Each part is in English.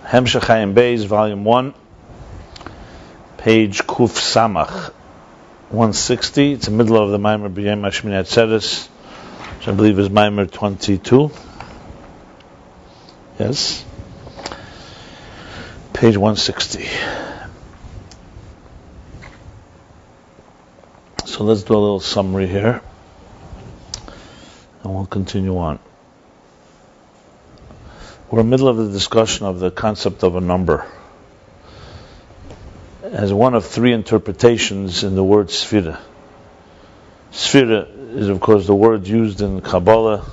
Ayin Beis, Volume 1, page Kuf Samach, 160. It's the middle of the mimer B'yem Hashmini Atzeret, which I believe is mimer 22. Yes. Page 160. So let's do a little summary here, and we'll continue on. We're in the middle of the discussion of the concept of a number as one of three interpretations in the word Sefirah. Sefirah is, of course, the word used in Kabbalah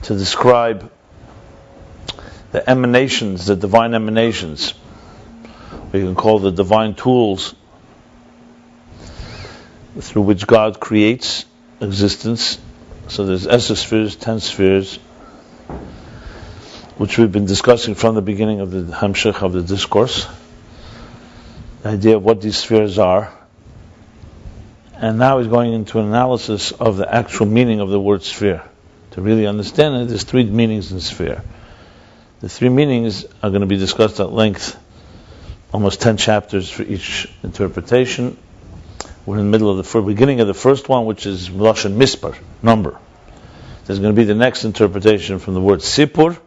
to describe the emanations, the divine emanations, we can call the divine tools through which God creates existence. So there's 10 spheres, which we've been discussing from the beginning of the Hamshech of the Discourse, the idea of what these spheres are. And now he's going into an analysis of the actual meaning of the word sphere. To really understand it, there's three meanings in sphere. The three meanings are going to be discussed at length, almost 10 chapters for each interpretation. We're in the middle of the beginning of the first one, which is Lashon mispar, number. There's going to be the next interpretation from the word sipur,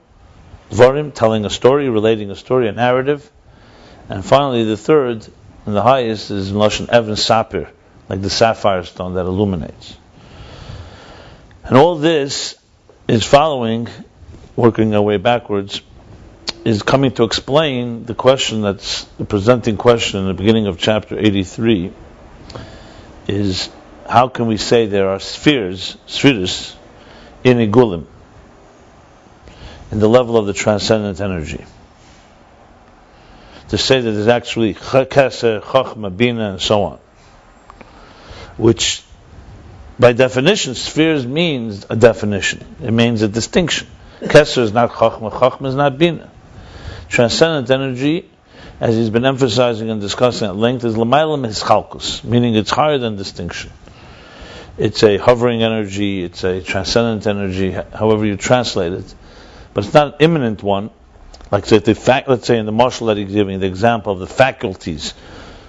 dvarim, telling a story, relating a story, a narrative. And finally, the third and the highest is Lashon Even Sapir, like the sapphire stone that illuminates. And all this is following, working our way backwards, is coming to explain the question that's the presenting question in the beginning of chapter 83, is how can we say there are spheres in Igulim, in the level of the transcendent energy. To say that there's actually Keser, Chochma, Bina, and so on. Which, by definition, spheres means a definition. It means a distinction. Keser is not Chochma, Chochma is not Bina. Transcendent energy, as he's been emphasizing and discussing at length, is L'maylam Hischalkus, meaning it's higher than distinction. It's a hovering energy, it's a transcendent energy, however you translate it. But it's not an imminent one, like let's say in the marshal that he's giving, the example of the faculties.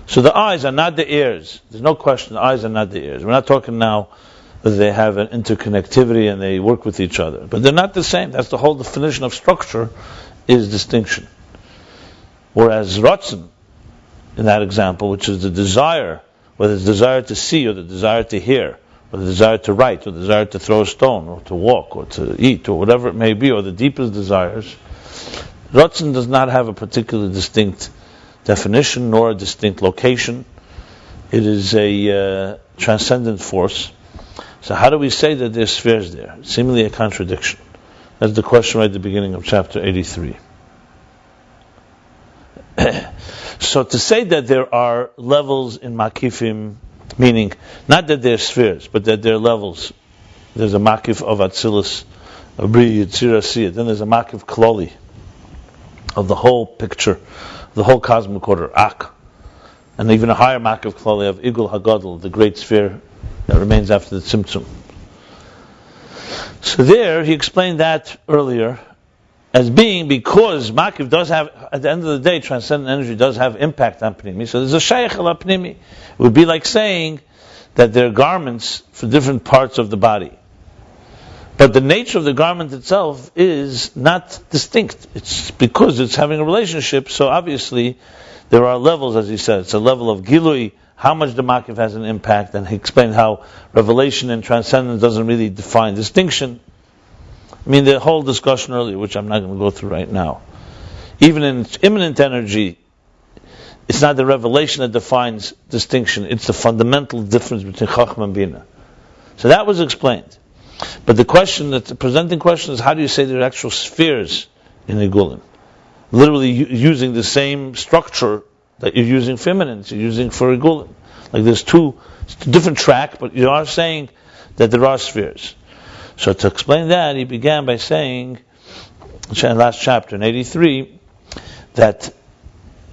So the eyes are not the ears. There's no question the eyes are not the ears. We're not talking now that they have an interconnectivity and they work with each other. But they're not the same. That's the whole definition of structure, is distinction. Whereas Ratzon, in that example, which is the desire, whether it's desire to see or the desire to hear, or the desire to write, or the desire to throw a stone, or to walk, or to eat, or whatever it may be, or the deepest desires, Ratzon does not have a particular distinct definition, nor a distinct location. It is a transcendent force. So how do we say that there's spheres there? Seemingly a contradiction. That's the question right at the beginning of chapter 83. So to say that there are levels in Makifim, meaning not that they're spheres, but that they're levels. There's a Makif of Atzilus, a Bri, Yitzira, Siyat. Then there's a Makif Kloli, of the whole picture, the whole cosmic order, Ak. And even a higher Makif Kloli of Igul Hagadol, the great sphere that remains after the Tzimtzum. So there, he explained that earlier, as being because Makif does have, at the end of the day, transcendent energy does have impact on Pnimi. So there's a Shaykh ala Pnimi. It would be like saying that there are garments for different parts of the body. But the nature of the garment itself is not distinct. It's because it's having a relationship, so obviously there are levels, as he said. It's a level of Gilui, how much the Makif has an impact, and he explained how revelation and transcendence doesn't really define distinction. I mean, the whole discussion earlier, which I'm not going to go through right now. Even in immanent energy, it's not the revelation that defines distinction, it's the fundamental difference between Chachma and Bina. So that was explained. But the presenting question is, how do you say there are actual spheres in Igulim? Literally using the same structure that you're using for immanence, you're using for Igulim. Like there's it's a different track, but you are saying that there are spheres. So to explain that, he began by saying, in last chapter, in 83, that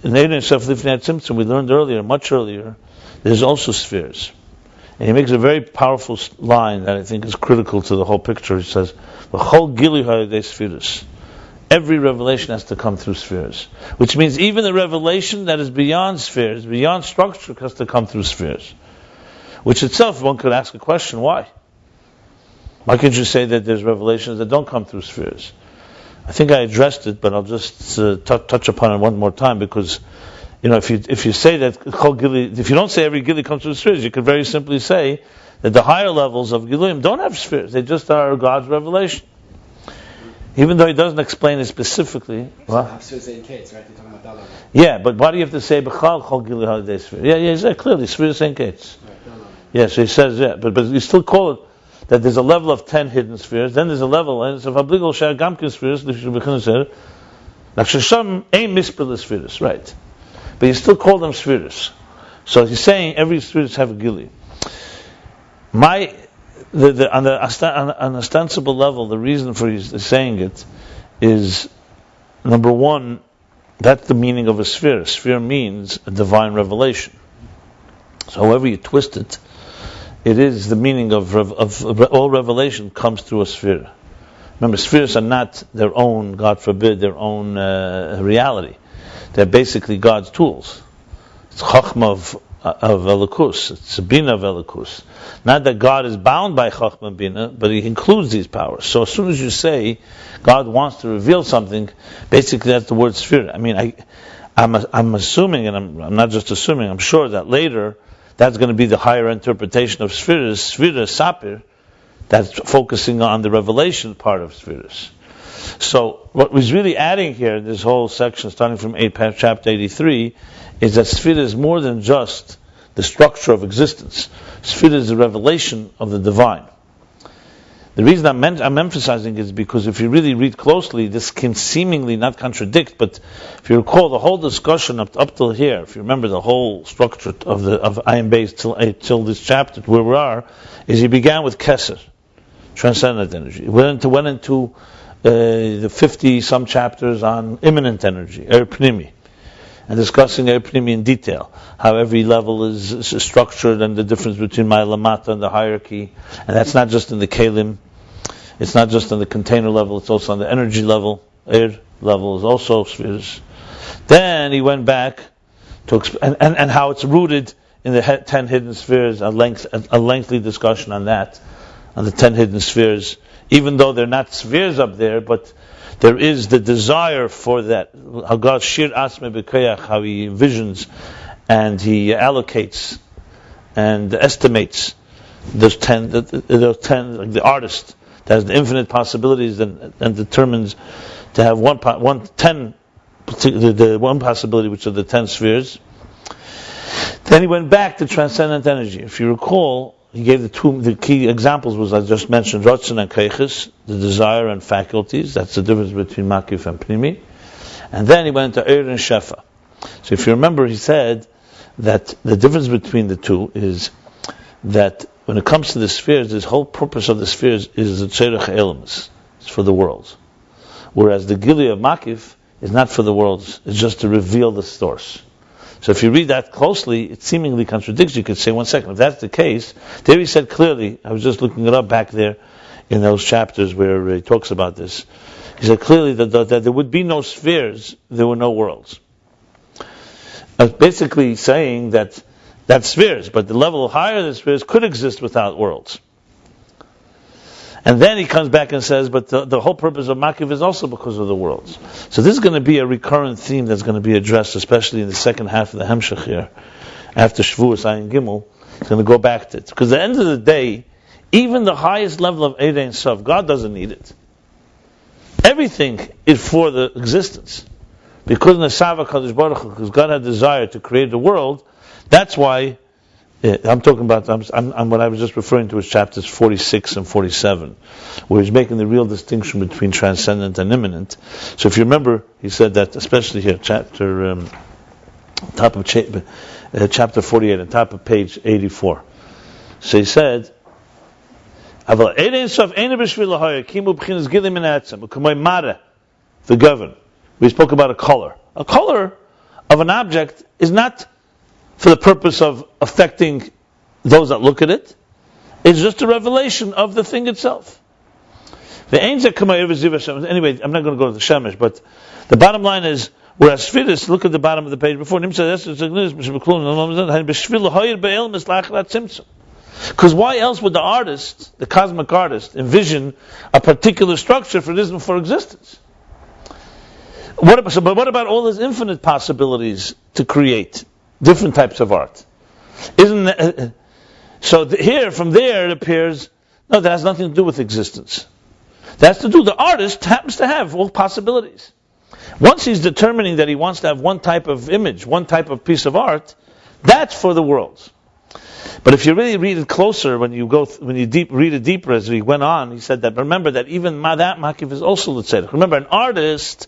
in we learned earlier, much earlier, there's also spheres. And he makes a very powerful line that I think is critical to the whole picture. He says, every revelation has to come through spheres. Which means even the revelation that is beyond spheres, beyond structure, has to come through spheres. Which itself, one could ask a question, why? Why can't you say that there's revelations that don't come through spheres? I think I addressed it, but I'll just touch upon it one more time, because if you say that if you don't say every gili comes through spheres, you could very simply say that the higher levels of giluim don't have spheres; they just are God's revelation. Even though He doesn't explain it specifically. Yeah, but why do you have to say b'chal chol gili haliday sphere? Yeah, he said clearly spheres ain't gates. Yeah, so he says but you still call it that there's a level of 10 hidden spheres. Then there's a level, and it's a fabligal Shaar Ha'Kinuiim spheres. Sham ain't mispar spheres, right? But you still call them spheres. So he's saying every spheres have a gili. On an ostensible level, the reason for his saying it is, number one, that's the meaning of a sphere. A sphere means a divine revelation. So however you twist it, it is the meaning of all revelation comes through a sphere. Remember, spheres are not their own, God forbid, their own reality. They're basically God's tools. It's Chachma of Elikus. It's Bina of Elikus. Not that God is bound by Chachma and Bina, but He includes these powers. So as soon as you say God wants to reveal something, basically that's the word sphere. I mean, I'm assuming, and I'm not just assuming, I'm sure that later that's going to be the higher interpretation of spheres, sapir, that's focusing on the revelation part of spheres. So what was really adding here in this whole section, starting from chapter 83, is that Sefirah is more than just the structure of existence. Sefirah is the revelation of the divine. The reason I'm emphasizing is because if you really read closely, this can seemingly not contradict, but if you recall the whole discussion up till here, if you remember the whole structure of Ayin Beis till this chapter where we are, is he began with Keser, transcendent energy. He went into the 50 some chapters on immanent energy, Pnimi, and discussing Pnimi in detail, how every level is structured and the difference between Ma'alamata and the hierarchy, and that's not just in the Kelim, it's not just on the container level, it's also on the energy level, air level is also spheres. Then he went back to and how it's rooted in the 10 hidden spheres, a lengthy discussion on that, on the 10 hidden spheres, even though they're not spheres up there, but there is the desire for that. How God shir asme b'koyach, how He envisions and He allocates and estimates those 10, like the artist that has the infinite possibilities and determines to have one possibility, which are the 10 spheres. Then he went back to transcendent energy. If you recall, he gave the key examples was I just mentioned, Ratzon and Keiches, the desire and faculties. That's the difference between Makif and Pnimi. And then he went into Eir and Shefa. So if you remember, he said that the difference between the two is that when it comes to the spheres, this whole purpose of the spheres is the Tzerech Elemus. It's for the worlds. Whereas the Gili of Makif is not for the worlds, it's just to reveal the source. So if you read that closely, it seemingly contradicts. You could say, one second, if that's the case, there he said clearly, I was just looking it up back there in those chapters where he talks about this. He said clearly that there would be no spheres, there were no worlds. Basically saying that that's spheres, but the level higher than spheres could exist without worlds. And then he comes back and says, but the whole purpose of Makiv is also because of the worlds. So this is going to be a recurrent theme that's going to be addressed, especially in the second half of the Hemshech here. After Shavuos, Ayin Gimel, he's going to go back to it. Because at the end of the day, even the highest level of Eid Ein Sof, God doesn't need it. Everything is for the existence. Because God had desire to create the world, that's why I'm talking about, I'm what I was just referring to as chapters 46 and 47, where he's making the real distinction between transcendent and immanent. So if you remember, he said that, especially here, chapter 48, on top of page 84. So he said, the govern. We spoke about a color. A color of an object is not for the purpose of affecting those that look at it. It's just a revelation of the thing itself. Anyway, I'm not going to go to the Shemesh, but the bottom line is, whereas Sefirot, look at the bottom of the page before. Because why else would the artist, the cosmic artist, envision a particular structure for this for existence? But what about all those infinite possibilities to create different types of art? Isn't that, here, from there, it appears, no, that has nothing to do with existence. That has to do, the artist happens to have all possibilities. Once he's determining that he wants to have one type of image, one type of piece of art, that's for the world. But if you really read it closer, when you read it deeper, as he went on, he said that, remember that even that makif is also l'tzedek. Remember, an artist,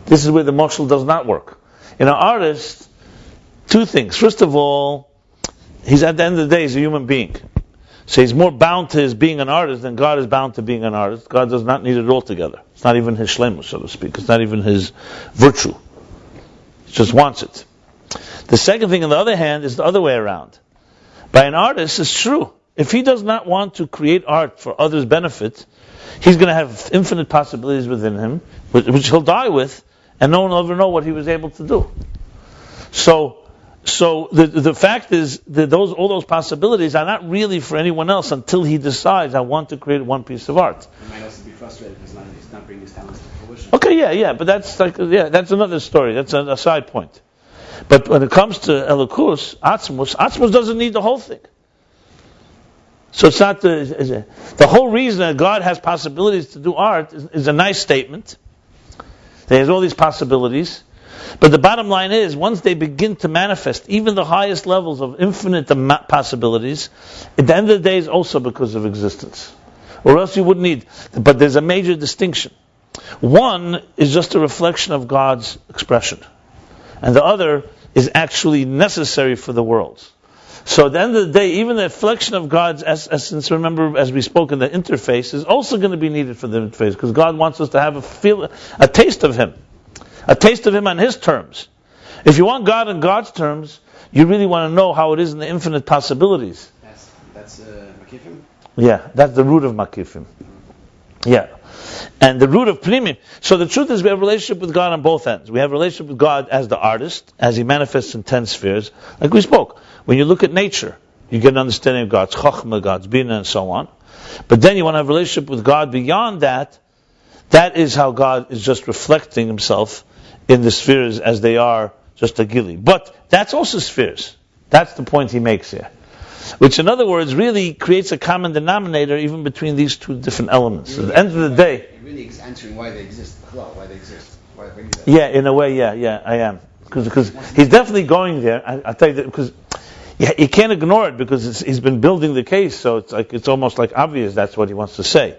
this is where the moshel does not work. In an artist, two things. First of all, he's at the end of the day, he's a human being. So he's more bound to his being an artist than God is bound to being an artist. God does not need it altogether. It's not even his shlemus, so to speak. It's not even his virtue. He just wants it. The second thing, on the other hand, is the other way around. By an artist, it's true. If he does not want to create art for others' benefit, he's going to have infinite possibilities within him, which he'll die with, and no one will ever know what he was able to do. So the fact is that all those possibilities are not really for anyone else until he decides, I want to create one piece of art. He might also be frustrated because he's not bringing his talents to fruition. Okay, yeah, but that's another story. That's a side point. But when it comes to Elokus, Atzmus doesn't need the whole thing. So it's not the whole reason that God has possibilities to do art is a nice statement. He has all these possibilities. But the bottom line is, once they begin to manifest even the highest levels of infinite possibilities, at the end of the day is also because of existence. Or else you wouldn't need. But there's a major distinction. One is just a reflection of God's expression. And the other is actually necessary for the world. So at the end of the day, even the reflection of God's essence, remember, as we spoke in the interface, is also going to be needed for the interface, because God wants us to have a taste of Him. A taste of Him on His terms. If you want God on God's terms, you really want to know how it is in the infinite possibilities. That's Makifim? Yeah, that's the root of Makifim. Yeah. And the root of Pnimim. So the truth is, we have a relationship with God on both ends. We have a relationship with God as the artist, as He manifests in 10 spheres. Like we spoke, when you look at nature, you get an understanding of God's Chochmah, God's Bina, and so on. But then you want to have a relationship with God beyond that. That is how God is just reflecting Himself in the spheres as they are, just a gili. But that's also spheres. That's the point he makes here. Which, in other words, really creates a common denominator even between these two different elements. At the end of the day... It really is answering why they exist. Why they exist. Yeah, in a way, yeah, I am. Because he's definitely going there. I tell you that because you can't ignore it, because he's been building the case, so it's almost like obvious that's what he wants to say.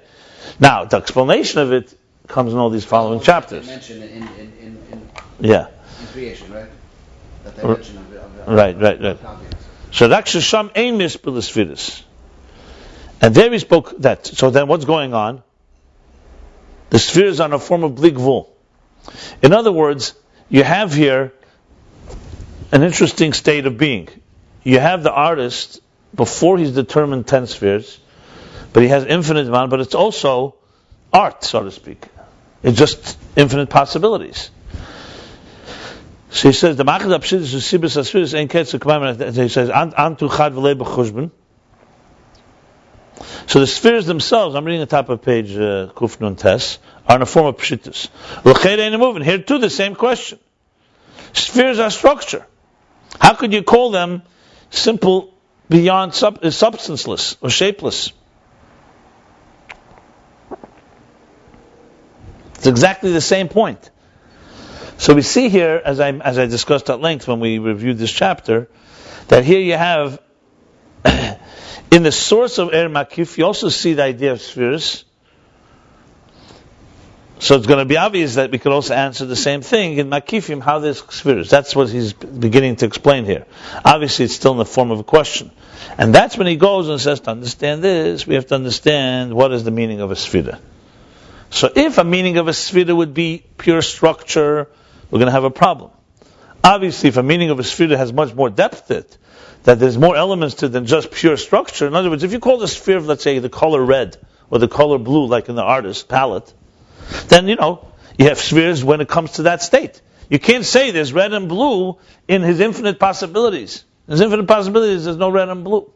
Now, the explanation of it comes in all these following chapters. They mention in creation, right? That they mention of right. So Rakshasham ein mispar l'sfiris. And there we spoke that. So then what's going on? The spheres are in a form of bligvul. In other words, you have here an interesting state of being. You have the artist before he's determined 10 spheres, but he has infinite amount, but it's also art, so to speak. It's just infinite possibilities. So he says, the machad apshidus usibus asfiris ein ketz ukmam. He says, antu chad v'lei b'chushbon. So the spheres themselves, I'm reading the top of page Kuf Nun Tes, are in a form of pshitus. L'ched ein moving. Here too, the same question. Spheres are structure. How could you call them simple, beyond substanceless or shapeless? It's exactly the same point. So we see here, as I discussed at length when we reviewed this chapter, that here you have, in the source of Er Makif, you also see the idea of spheres. So it's going to be obvious that we could also answer the same thing in Makifim, how there's spheres. That's what he's beginning to explain here. Obviously it's still in the form of a question. And that's when he goes and says, to understand this, we have to understand what is the meaning of a sefirah. So if a meaning of a sefirah would be pure structure, we're going to have a problem. Obviously, if a meaning of a sefirah has much more depth to it, that there's more elements to it than just pure structure. In other words, if you call the sphere of, let's say, the color red, or the color blue, like in the artist's palette, then, you have spheres when it comes to that state. You can't say there's red and blue in his infinite possibilities. There's infinite possibilities, there's no red and blue.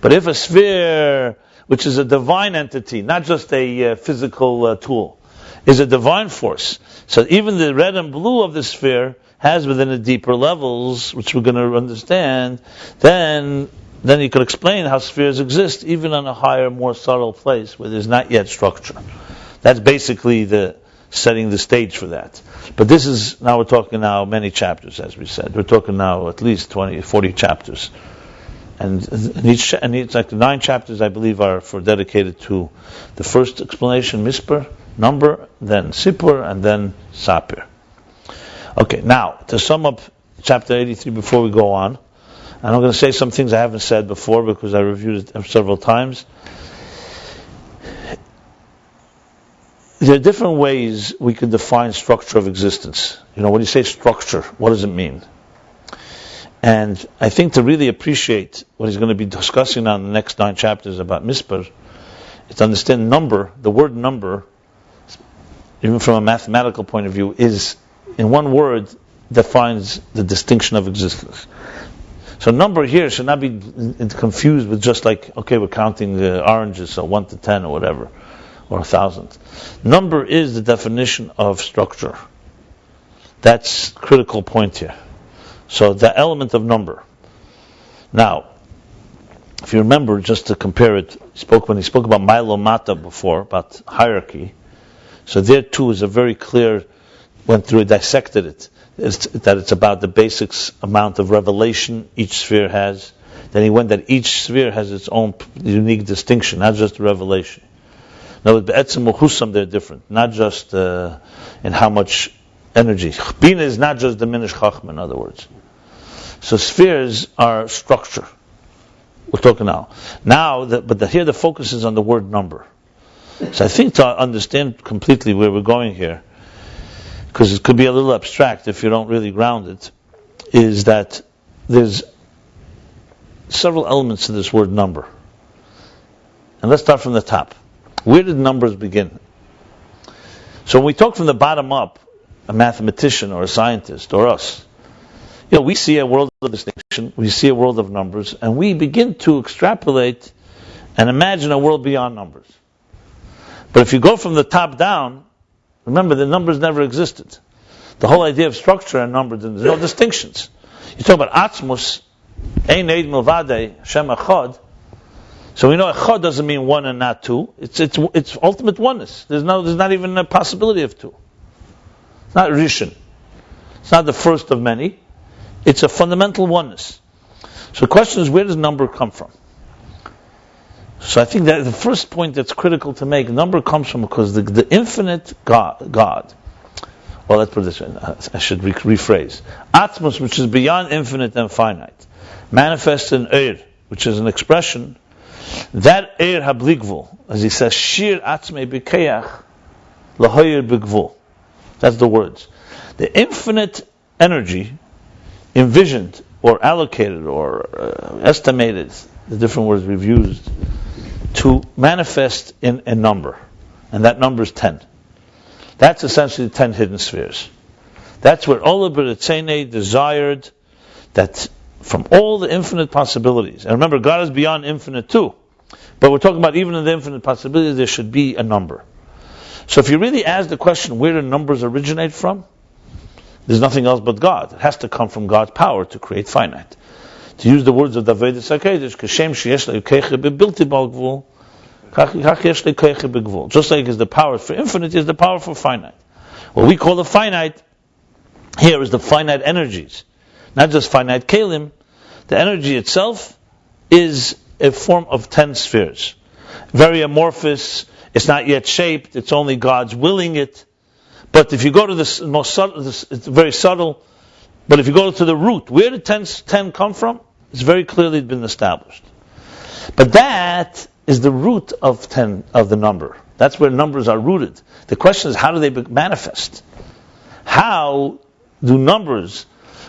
But if a sphere, which is a divine entity, not just a physical tool, is a divine force, so even the red and blue of the sphere has within it deeper levels, which we're going to understand, then you could explain how spheres exist even on a higher, more subtle place where there's not yet structure. That's basically the setting the stage for that. But this is, now we're talking now many chapters, as we said. We're talking now at least 20, 40 chapters. And each like the 9 chapters, I believe, are dedicated to the first explanation, mispar, number, then sipur, and then sapir. Okay, now, to sum up chapter 83 before we go on, and I'm going to say some things I haven't said before because I reviewed it several times. There are different ways we can define structure of existence. When you say structure, what does it mean? And I think to really appreciate what he's going to be discussing on the next 9 chapters about mispar, is to understand number. The word number, even from a mathematical point of view, is, in one word, defines the distinction of existence. So number here should not be confused with just like, okay, we're counting the oranges, so 1 to 10 or whatever, or 1,000. Number is the definition of structure. That's critical point here. So the element of number. Now, if you remember, just to compare it, when he spoke about Milo Mata before, about hierarchy, so there too is a very clear, went through it, dissected it, that it's about the basic amount of revelation each sphere has. Then he went that each sphere has its own unique distinction, not just revelation. Now with Be'etzim Muhusam they're different, not just in how much energy. Bina is not just diminished Chachma, in other words. So spheres are structure. We're talking now. Here the focus is on the word number. So I think to understand completely where we're going here, because it could be a little abstract if you don't really ground it, is that there's several elements to this word number. And let's start from the top. Where did numbers begin? So when we talk from the bottom up, a mathematician or a scientist or us, we see a world of distinction, we see a world of numbers, and we begin to extrapolate and imagine a world beyond numbers. But if you go from the top down, remember the numbers never existed. The whole idea of structure and numbers, there's no distinctions. You talk about Atzmus, Ein Eid Milvadei, Hashem Echad. So we know Echad doesn't mean one and not two. It's ultimate oneness. There's not even a possibility of two. It's not Rishon. It's not the first of many. It's a fundamental oneness. So the question is, where does number come from? So I think that the first point that's critical to make, number comes from because the infinite God. Well, let's put it this way. I should rephrase. Atmos, which is beyond infinite and finite, manifests in Eir, which is an expression. That Eir habligvul, as he says, Shir atzmei b'keach lahoyer b'gvul. That's the words. The infinite energy, envisioned or allocated or estimated, the different words we've used, to manifest in a number. And that number is 10. That's essentially the 10 hidden spheres. That's where Ola B'Retzeinei desired that from all the infinite possibilities, and remember, God is beyond infinite too, but we're talking about even in the infinite possibilities, there should be a number. So if you really ask the question, where do numbers originate from? There's nothing else but God. It has to come from God's power to create finite. To use the words of David HaKadosh, Kashem sheyesh le'ukecha bebilti bal gvul, kach yesh le'ukecha begvul. Just like is the power for infinite, is the power for finite. What we call the finite here is the finite energies, not just finite kelim. The energy itself is a form of 10 spheres, very amorphous. It's not yet shaped. It's only God's willing it. But if you go to this most subtle, it's very subtle. But if you go to the root, where did 10 come from? It's very clearly been established. But that is the root of 10 of the number. That's where numbers are rooted. The question is, how do they manifest? How do numbers,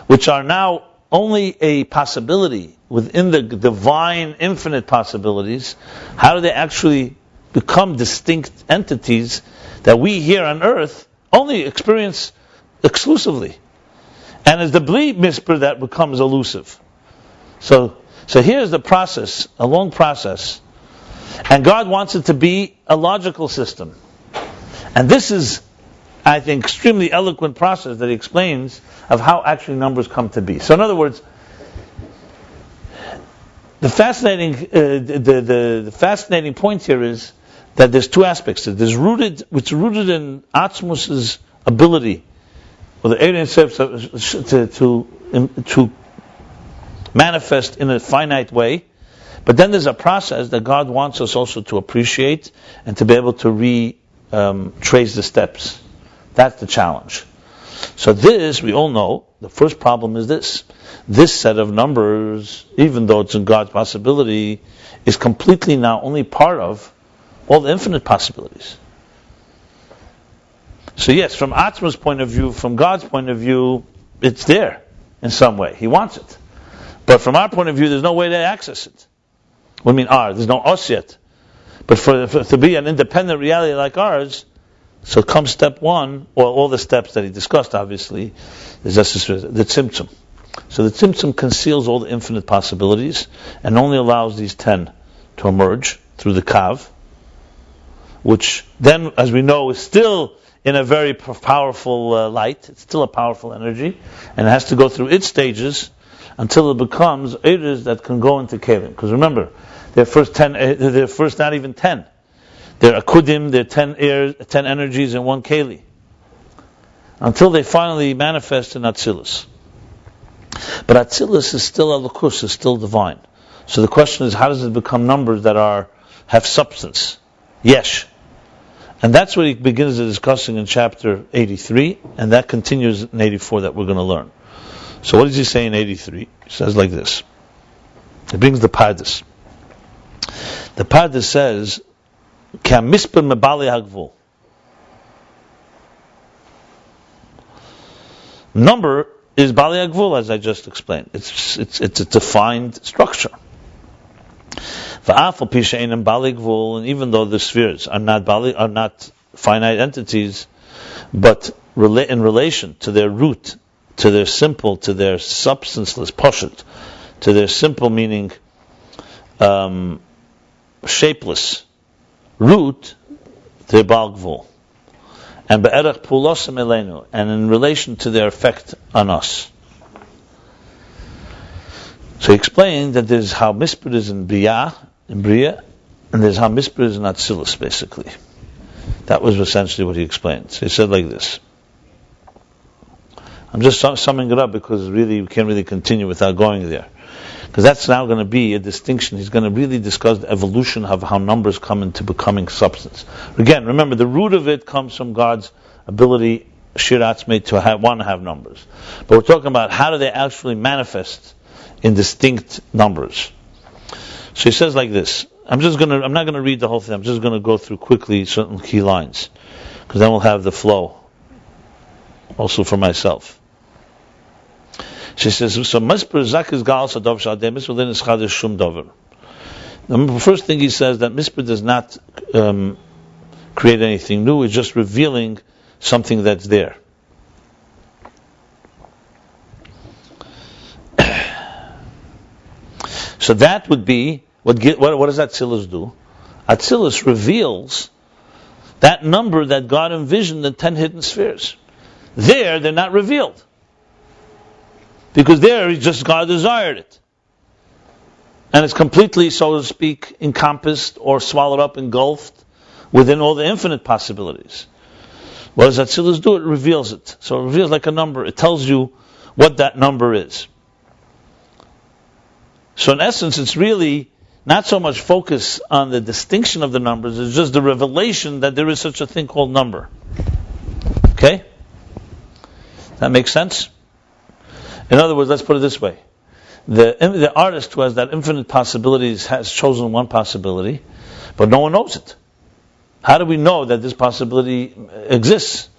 which are now only a possibility within the divine infinite possibilities, how do they actually become distinct entities that we here on earth only experience exclusively. And it's the bli mispar that becomes elusive. So here's the process, a long process. And God wants it to be a logical system. And this is, I think, extremely eloquent process that he explains of how actually numbers come to be. So in other words, the fascinating point here is that there's two aspects. It's rooted in Atzmus's ability, or the Ayin Beis, to manifest in a finite way. But then there's a process that God wants us also to appreciate and to be able to trace the steps. That's the challenge. So this, we all know, the first problem is this. This set of numbers, even though it's in God's possibility, is completely now only part of all the infinite possibilities. So yes, from Atma's point of view, from God's point of view, it's there in some way. He wants it. But from our point of view, there's no way to access it. What do you mean there's no us yet. But for to be an independent reality like ours, so comes step one, or all the steps that he discussed, obviously, is the tzimtzum. So the tzimtzum conceals all the infinite possibilities and only allows these 10 to emerge through the kav, which then, as we know, is still in a very powerful light. It's still a powerful energy, and it has to go through its stages until it becomes eres that can go into kelim. Because remember, they're first not even 10. They're akudim, they're 10 energies in one keli. Until they finally manifest in Atzilus. But Atzilus is still Elokus, is still divine. So the question is, how does it become numbers that have substance? Yesh. And that's what he begins discussing in chapter 83, and that continues in 84 that we're going to learn. So what does he say in 83? He says like this. He brings the Pardes. The Pardes says, Ka mispar mebali hagvul. Number is bali hagvul, as I just explained. It's a defined structure. Va'afal pi she'einam bali hagvul, and even though the spheres are not finite entities, but in relation to their root, to their simple, to their substanceless poshet, to their simple meaning shapeless root, they're bal gvul. And be'erach pulosem eleinu, and in relation to their effect on us. So he explained that there's how mispar is in Bria, and there's how mispar is in Atzilus, basically. That was essentially what he explained. So he said like this. I'm just summing it up because really we can't really continue without going there. Because that's now going to be a distinction. He's going to really discuss the evolution of how numbers come into becoming substance. Again, remember, the root of it comes from God's ability, shirat's made to want to have numbers. But we're talking about how do they actually manifest in distinct numbers. So he says like this. I'm not going to read the whole thing. I'm just going to go through quickly certain key lines. Because then we'll have the flow. Also for myself. She says, so mispar zakis gal sadov shadeh mispar lin ischadish shum dover. The first thing he says that mispar does not create anything new; it's just revealing something that's there. So that would be what does Atzilus do? Atzilus reveals that number that God envisioned, the 10 hidden spheres. They're not revealed. Because there, just God desired it. And it's completely, so to speak, encompassed or swallowed up, engulfed within all the infinite possibilities. What does Atzilus do? It reveals it. So it reveals like a number. It tells you what that number is. So in essence, it's really not so much focus on the distinction of the numbers, it's just the revelation that there is such a thing called number. Okay? That makes sense? In other words, let's put it this way. The artist who has that infinite possibilities has chosen one possibility, but no one knows it. How do we know that this possibility exists?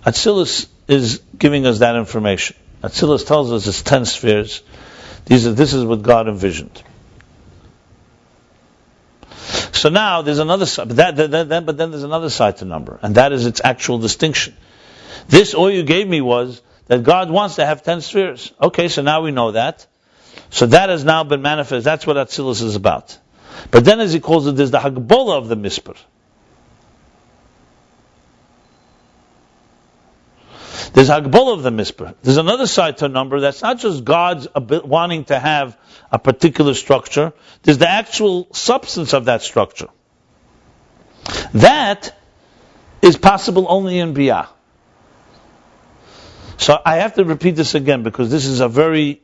Atzilus is giving us that information. Atzilus tells us it's 10 spheres. This is what God envisioned. So now there's another side, but then there's another side to number, and that is its actual distinction. This, all you gave me was that God wants to have 10 spheres. Okay, so now we know that. So that has now been manifest. That's what Atzilus is about. But then, as he calls it, there's the Hagbola of the mispar. There's Hagbola of the mispar. There's another side to a number that's not just God's wanting to have a particular structure. There's the actual substance of that structure. That is possible only in Biyah. So I have to repeat this again because this is a very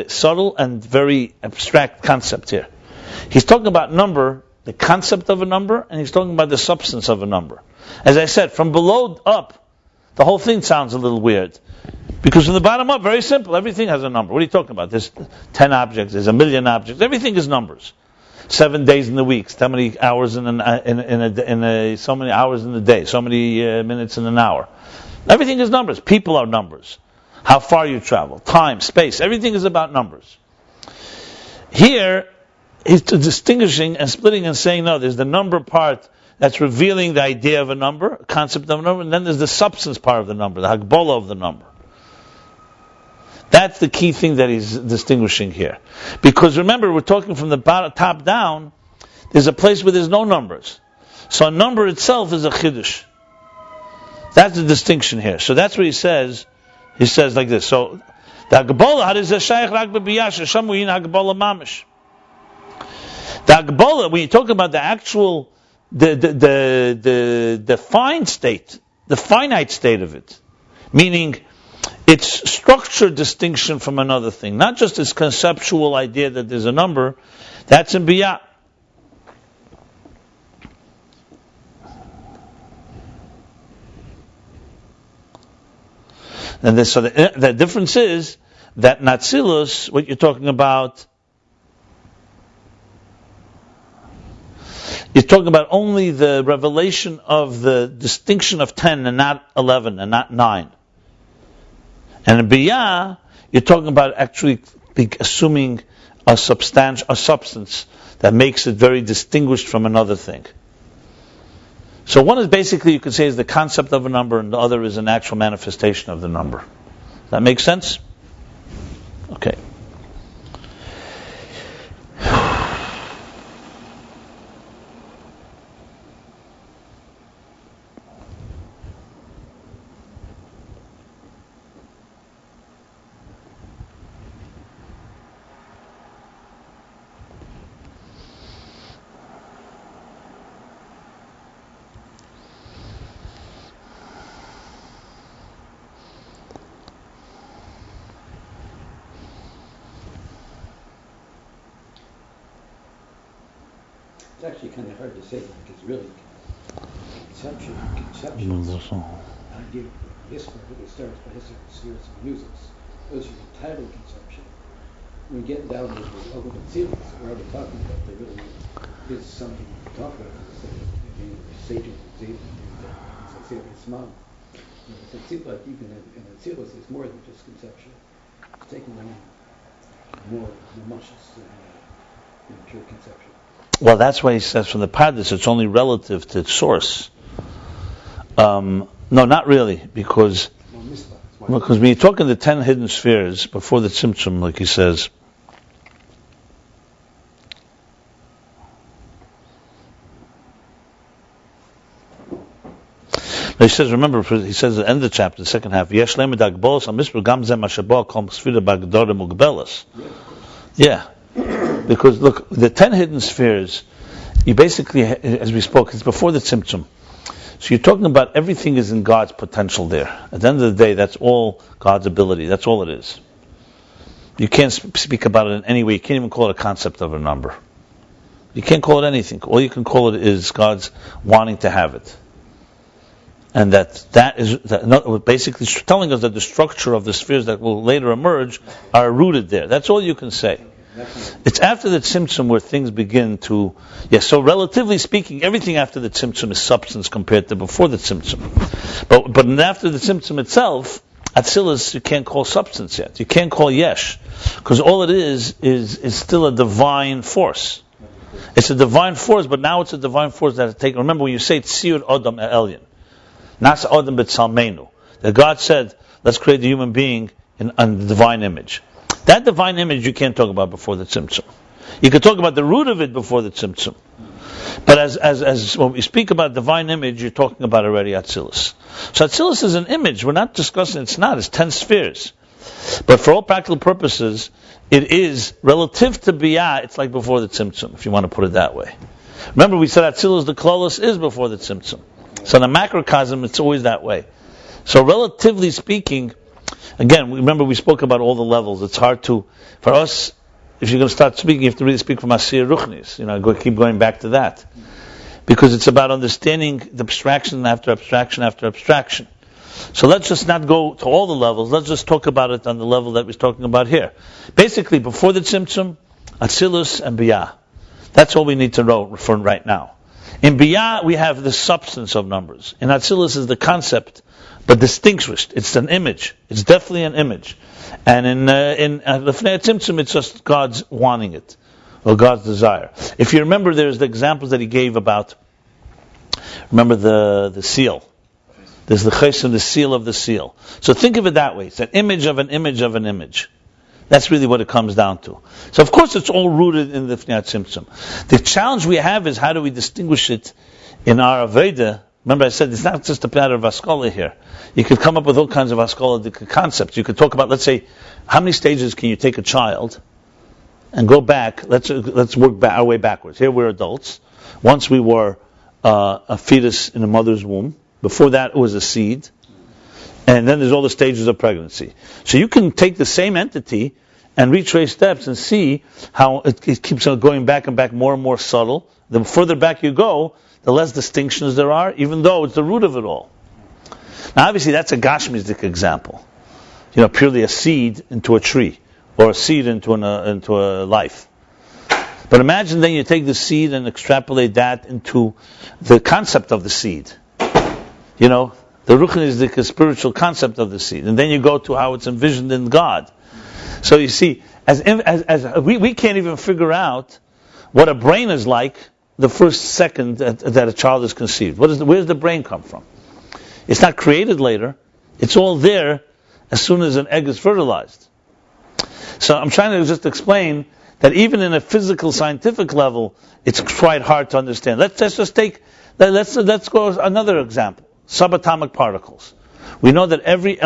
subtle and very abstract concept here. He's talking about number, the concept of a number, and he's talking about the substance of a number. As I said, from below up, the whole thing sounds a little weird. Because from the bottom up, very simple, everything has a number. What are you talking about? There's 10 objects, there's 1,000,000 objects, everything is numbers. 7 days in the week, how many hours so many hours in the day, so many minutes in an hour. Everything is numbers. People are numbers. How far you travel, time, space, everything is about numbers. Here, he's distinguishing and splitting and saying, no, there's the number part that's revealing the idea of a number, concept of a number, and then there's the substance part of the number, the Hagbola of the number. That's the key thing that he's distinguishing here. Because remember, we're talking from the top down, there's a place where there's no numbers. So a number itself is a chiddush. That's the distinction here. So that's what he says like this. So the Hagbola, how does it shaykh rak b'biyash? Shamu yin Hagbola mamish. The Hagbola, when you talk about the actual, the fine state, the finite state of it, meaning its structure distinction from another thing, not just its conceptual idea that there's a number, that's in Biyah. And so the difference is that Natzilus, what you're talking about, you're talking about only the revelation of the distinction of 10 and not 11 and not 9. And in Biyah, you're talking about actually assuming a substance that makes it very distinguished from another thing. So one is basically, you could say, is the concept of a number, and the other is an actual manifestation of the number. Does that make sense? Okay. It's actually kind of hard to say because really conception. I give this part that starts by Sefirot and uses. Those are the title conception. When we get down to the ultimate seals, we're already talking about there really is something to talk about. Satan, it's small. It seems like even in the seals, it's more than just conception. It's taking on more emotions than pure conception. Well, that's why he says from the Pardes it's only relative to its source. No, not really, because when you're talking the 10 hidden spheres before the Tzimtzum, like he says, he says, remember, he says at the end of the chapter, the second half, Yesh le'med hagbolos ha'mispar gam zeh ma shebo kol sefirah b'agdora mugbelas. Yeah. Because look, the 10 hidden spheres, you basically, as we spoke, it's before the Tzimtzum. So you're talking about everything is in God's potential there. At the end of the day, that's all God's ability. That's all it is. You can't speak about it in any way. You can't even call it a concept of a number. You can't call it anything. All you can call it is God's wanting to have it. And that is basically telling us that the structure of the spheres that will later emerge are rooted there. That's all you can say. It's after the Tzimtzum where things begin to... so relatively speaking, everything after the Tzimtzum is substance compared to before the Tzimtzum. But after the Tzimtzum itself, Atzilus you can't call substance yet. You can't call Yesh. Because all it is still a divine force. It's a divine force, but now it's a divine force that has taken. Remember when you say Tziyur Adam Elyon, Nas Adam B'Tzalmenu, that God said, let's create the human being in the divine image. That divine image you can't talk about before the Tzimtzum. You can talk about the root of it before the Tzimtzum. But as when we speak about divine image, you're talking about already Atzilus. So Atzilus is an image. We're not discussing, it's 10 spheres. But for all practical purposes, it is relative to Biyah, it's like before the Tzimtzum, if you want to put it that way. Remember we said Atzilus, the Klolos, is before the Tzimtzum. So in the macrocosm, it's always that way. So relatively speaking, again, remember we spoke about all the levels. It's hard to, for us, if you're going to start speaking, you have to really speak from Asir Ruchnis. Keep going back to that. Because it's about understanding the abstraction after abstraction after abstraction. So let's just not go to all the levels. Let's just talk about it on the level that we're talking about here. Basically, before the Tzimtzum, Atzilus and Biyah. That's all we need to know for right now. In Biyah, we have the substance of numbers. In Atzilus is the concept, but distinguished. It's an image. It's definitely an image. And in Lefnei Tzimtzum, it's just God's wanting it, or God's desire. If you remember, there's the examples that he gave about, remember the seal. There's the chesed, the seal of the seal. So think of it that way. It's an image of an image of an image. That's really what it comes down to. So of course it's all rooted in the Lefnei Tzimtzum. The challenge we have is how do we distinguish it in our Aveda. Remember I said it's not just a matter of Askola here. You could come up with all kinds of Askola concepts. You could talk about, let's say, how many stages can you take a child and go back, let's work our way backwards. Here we're adults. Once we were a fetus in a mother's womb. Before that it was a seed. And then there's all the stages of pregnancy. So you can take the same entity and retrace steps and see how it keeps on going back and back, more and more subtle. The further back you go, the less distinctions there are, even though it's the root of it all. Now obviously that's a Gashmistic example. Purely a seed into a tree, or a seed into a life. But imagine then you take the seed and extrapolate that into the concept of the seed. The Ruchen is the spiritual concept of the seed. And then you go to how it's envisioned in God. So you see, as we can't even figure out what a brain is like the first second that a child is conceived. Where does the brain come from? It's not created later. It's all there as soon as an egg is fertilized. So I'm trying to just explain that even in a physical, scientific level, it's quite hard to understand. Let's go another example. Subatomic particles. We know that every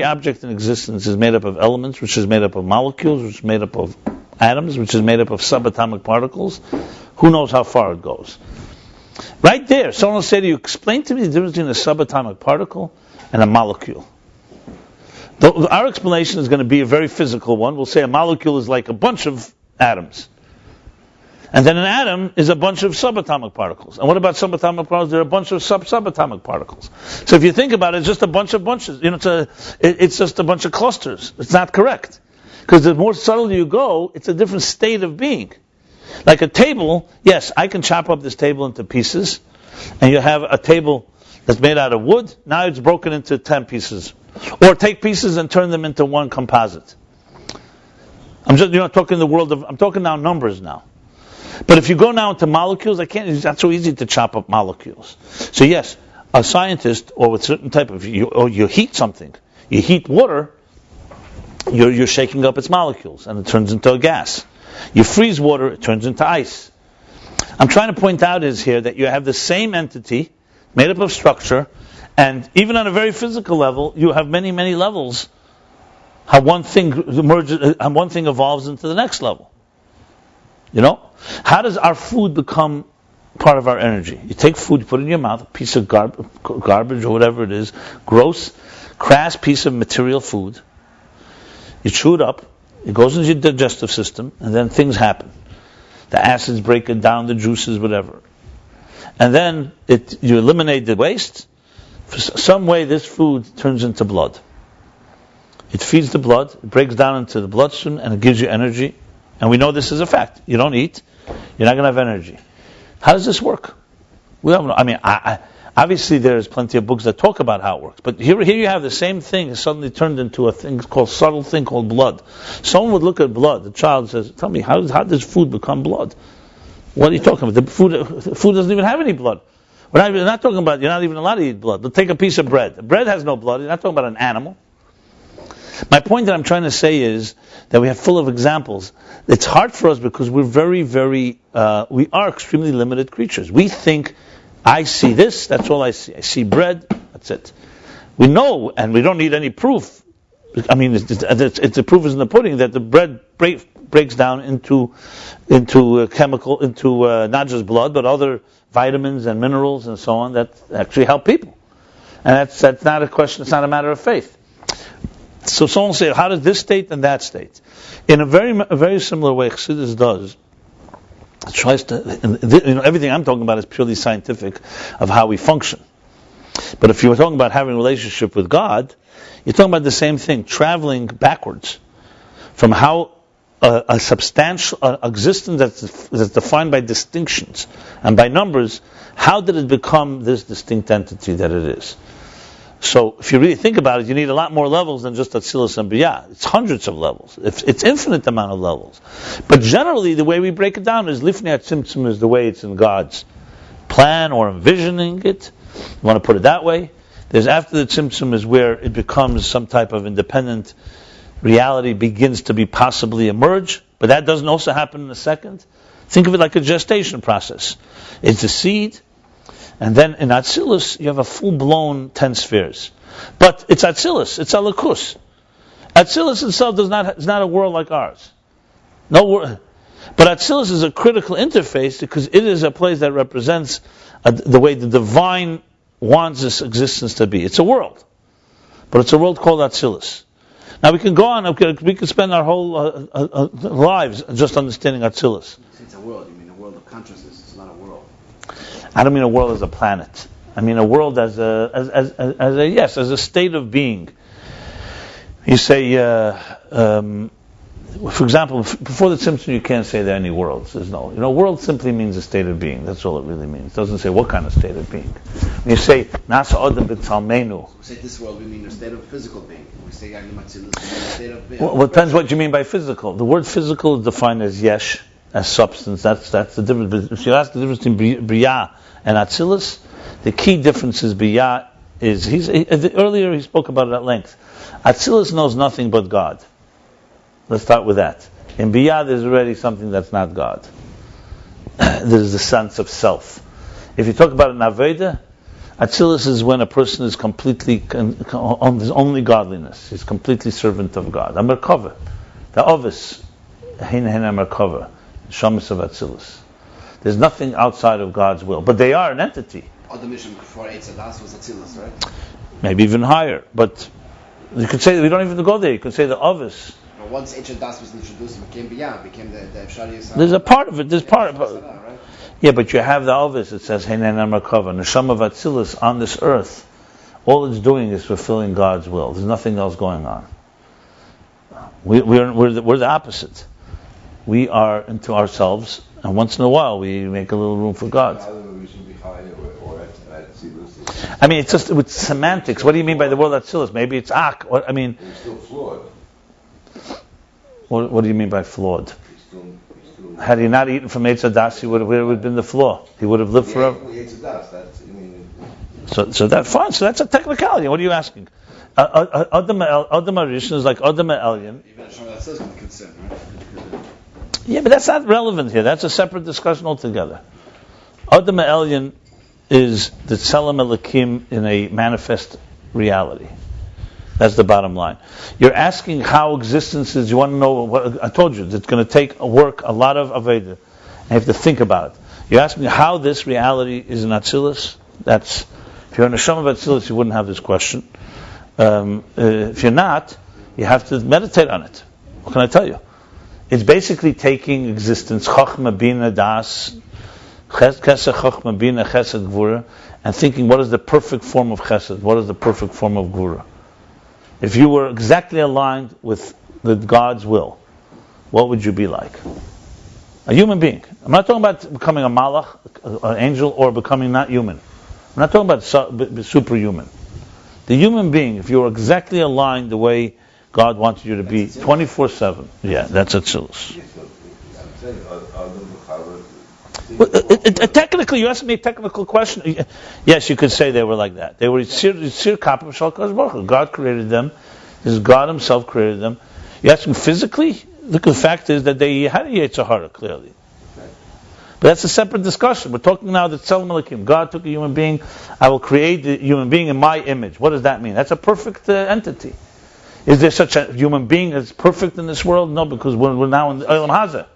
object in existence is made up of elements, which is made up of molecules, which is made up of atoms, which is made up of subatomic particles. Who knows how far it goes? Right there, someone will say to you, explain to me the difference between a subatomic particle and a molecule. Our explanation is going to be a very physical one. We'll say a molecule is like a bunch of atoms. And then an atom is a bunch of subatomic particles. And what about subatomic particles? There are a bunch of subatomic particles. So if you think about it, it's just a bunch of bunches. It's just a bunch of clusters. It's not correct. Because the more subtle you go, it's a different state of being. Like a table, yes, I can chop up this table into pieces, and you have a table that's made out of wood. Now it's broken into 10 pieces. Or take pieces and turn them into one composite. I'm just talking I'm talking now numbers now. But if you go now into molecules, it's not so easy to chop up molecules. So yes, a scientist, or with certain type of, you heat something, you heat water, you're shaking up its molecules, and it turns into a gas. You freeze water, it turns into ice. I'm trying to point out is here that you have the same entity, made up of structure, and even on a very physical level, you have many, many levels, how one thing emerges, how one thing evolves into the next level. How does our food become part of our energy? You take food, you put it in your mouth, a piece of garbage or whatever it is, gross, crass piece of material food. You chew it up, it goes into your digestive system, and then things happen. The acids break it down, the juices, whatever. And then you eliminate the waste. For some way this food turns into blood. It feeds the blood, it breaks down into the bloodstream, and it gives you energy. And we know this is a fact. You don't eat, you're not going to have energy. How does this work? We don't know. Obviously, there's plenty of books that talk about how it works. But here you have the same thing is suddenly turned into a thing called subtle thing called blood. Someone would look at blood. The child says, "Tell me, how does food become blood? What are you talking about? The food doesn't even have any blood. We're not talking about. You're not even allowed to eat blood. Take a piece of bread. Bread has no blood. You're not talking about an animal." My point that I'm trying to say is that we have full of examples. It's hard for us because we're very, very, we are extremely limited creatures. We think, I see this, that's all I see. I see bread, that's it. We know, and we don't need any proof. I mean, the proof is in the pudding that the bread breaks down into chemical, into not just blood, but other vitamins and minerals and so on that actually help people. And that's not a question, it's not a matter of faith. So someone will say, how does this state and that state? In a very similar way, Chassidus does. It tries to, everything I'm talking about is purely scientific of how we function. But if you were talking about having a relationship with God, you're talking about the same thing, traveling backwards from how a substantial existence that's defined by distinctions and by numbers. How did it become this distinct entity that it is? So, if you really think about it, you need a lot more levels than just Atzilus and Biyah. It's hundreds of levels. It's infinite amount of levels. But generally, the way we break it down is Lifnei HaTzimtzum is the way it's in God's plan or envisioning it. You want to put it that way. There's after the Tzimtzum is where it becomes some type of independent reality begins to be possibly emerge. But that doesn't also happen in a second. Think of it like a gestation process. It's a seed. And then in Atzilus, you have a full-blown 10 spheres. But it's Atzilus, it's Alakus. Atzilus itself is not a world like ours. No world. But Atzilus is a critical interface because it is a place that represents the way the divine wants this existence to be. It's a world. But it's a world called Atzilus. Now we can go on, we can spend our whole lives just understanding Atzilus. It's a world, you mean a world of consciousness, it's not a world. I don't mean a world as a planet. I mean a world as a state of being. You say, for example, before the Tzimtzum, you can't say there are any worlds. There's no. World simply means a state of being. That's all it really means. It doesn't say what kind of state of being. When you say Nasa Adam B'Tzalmenu, we say this world, we mean a state of physical being. We say Ayin Beis, we mean a state of being. Well, it depends what you mean by physical. The word physical is defined as yesh, as substance. That's the difference. If you ask the difference between Biyah and Atzilus, the key difference is Biyah is earlier he spoke about it at length. Atzilus knows nothing but God. Let's start with that. In Biyah, there's already something that's not God. There's the sense of self. If you talk about an Aveda, Atzilus is when a person is completely on his only godliness. He's completely servant of God. A Merkava. The Ovis. Hein Merkava. Shamus of Atzilus. There's nothing outside of God's will. But they are an entity. The mission before Eitzadas was Atzilus, right? Maybe even higher. But you could say, we don't even go there. You could say the Ovis. But once Eitzadas was introduced, it became Biyah, became the Efshari. There's a part of it. There's part of it. Right? Yeah, but you have the Ovis. It says, Heinen Amarkava. Neshama of Atzilus on this earth. All it's doing is fulfilling God's will. There's nothing else going on. We're the opposite. We are into ourselves, and once in a while we make a little room for God. I mean, it's just with semantics. What do you mean by the word Atzilus? Maybe it's Ak. I mean, he's still flawed. What do you mean by flawed? Had he not eaten from Eitzadas, he would have been the flaw. He would have lived forever. So that's fine. So that's a technicality. What are you asking? Adam Arishan is like Adam Elyon. Even that's going to concern, right? Yeah, but that's not relevant here. That's a separate discussion altogether. Adam Elyon is the Tzelem Elokim in a manifest reality. That's the bottom line. You're asking how existence is. You want to know what I told you. It's going to take a lot of Aveda. And you have to think about it. You're asking how this reality is in Atzilus. If you're in a Neshama of Atzilus, you wouldn't have this question. If you're not, you have to meditate on it. What can I tell you? It's basically taking existence, Chochma, Bina, Das, Chesed, Chochma, Bina, Chesed, Gvura, and thinking what is the perfect form of Chesed, what is the perfect form of Gvura. If you were exactly aligned with God's will, what would you be like? A human being. I'm not talking about becoming a malach, an angel, or becoming not human. We're not talking about superhuman. The human being, if you're exactly aligned the way God wanted you to be, 24/7. Yeah, that's Atzilus. Technically, you asked me a technical question. Yes, you could say they were like that. They were Sir Kappa Shalkaz Baruch. God created them. This is God Himself created them. You ask me physically. Look, the fact is that they had a Yetzer Hara clearly. But that's a separate discussion. We're talking now that Tzelem Elokim. God took a human being. I will create the human being in my image. What does that mean? That's a perfect entity. Is there such a human being that's perfect in this world? No, because we're now in the Olam Hazeh.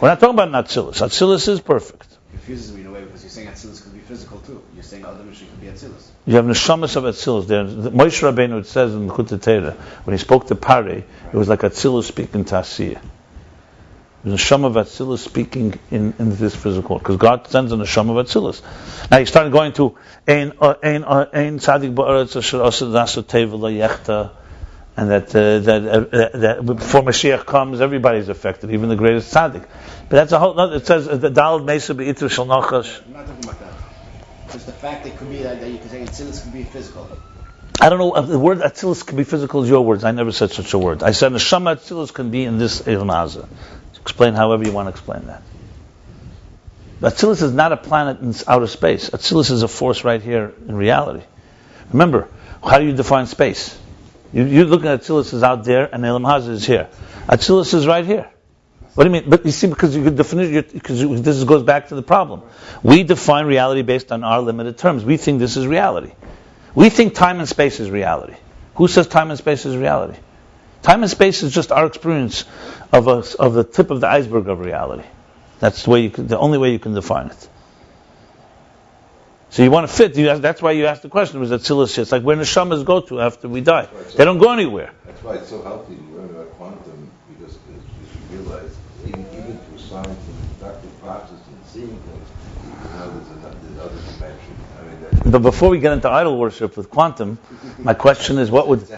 We're not talking about Atzilus. Atzilus is perfect. It confuses me in a way because you're saying Atzilus could be physical too. You're saying Adam could be Atzilus. You have neshamas of Atzilus there. Moshe Rabbeinu, it says in Malchut when he spoke to Pardes, it was like Atzilus speaking to Asiyah. It was a neshama of Atzilus speaking in this physical world, because God sends a neshama of Atzilus. Now he started going to Ein Tzadik Ba'aretz Asher Asad Nasa Teva Yechta. And that before Mashiach comes, everybody's affected, even the greatest tzaddik. But that's a whole. It says the Dalad Mesa Be'itr Shel Nachash. I'm not talking about that. Just the fact that it could be that you can say Atzilus could be physical. I don't know. The word Atzilus can be physical is your words. I never said such a word. I said Neshama Atzilus can be in this Olam Hazeh. Explain however you want to explain that. Atzilus is not a planet in outer space. Atzilus is a force right here in reality. Remember, how do you define space? You're looking at Atzilus is out there and Olam Hazeh is here. Atzilus is right here. What do you mean? But you see, because you could define it, because this goes back to the problem. We define reality based on our limited terms. We think this is reality. We think time and space is reality. Who says time and space is reality? Time and space is just our experience of the tip of the iceberg of reality. That's the only way you can define it. So you want to fit. That's why you asked the question. Was Atzilus? It's like where neshamas go to after we die. They don't go anywhere. That's why it's so healthy to learn about quantum, because you realize even through science and deductive process and seeing things, there's other dimensions. But before we get into idol worship with quantum, my question is, what would?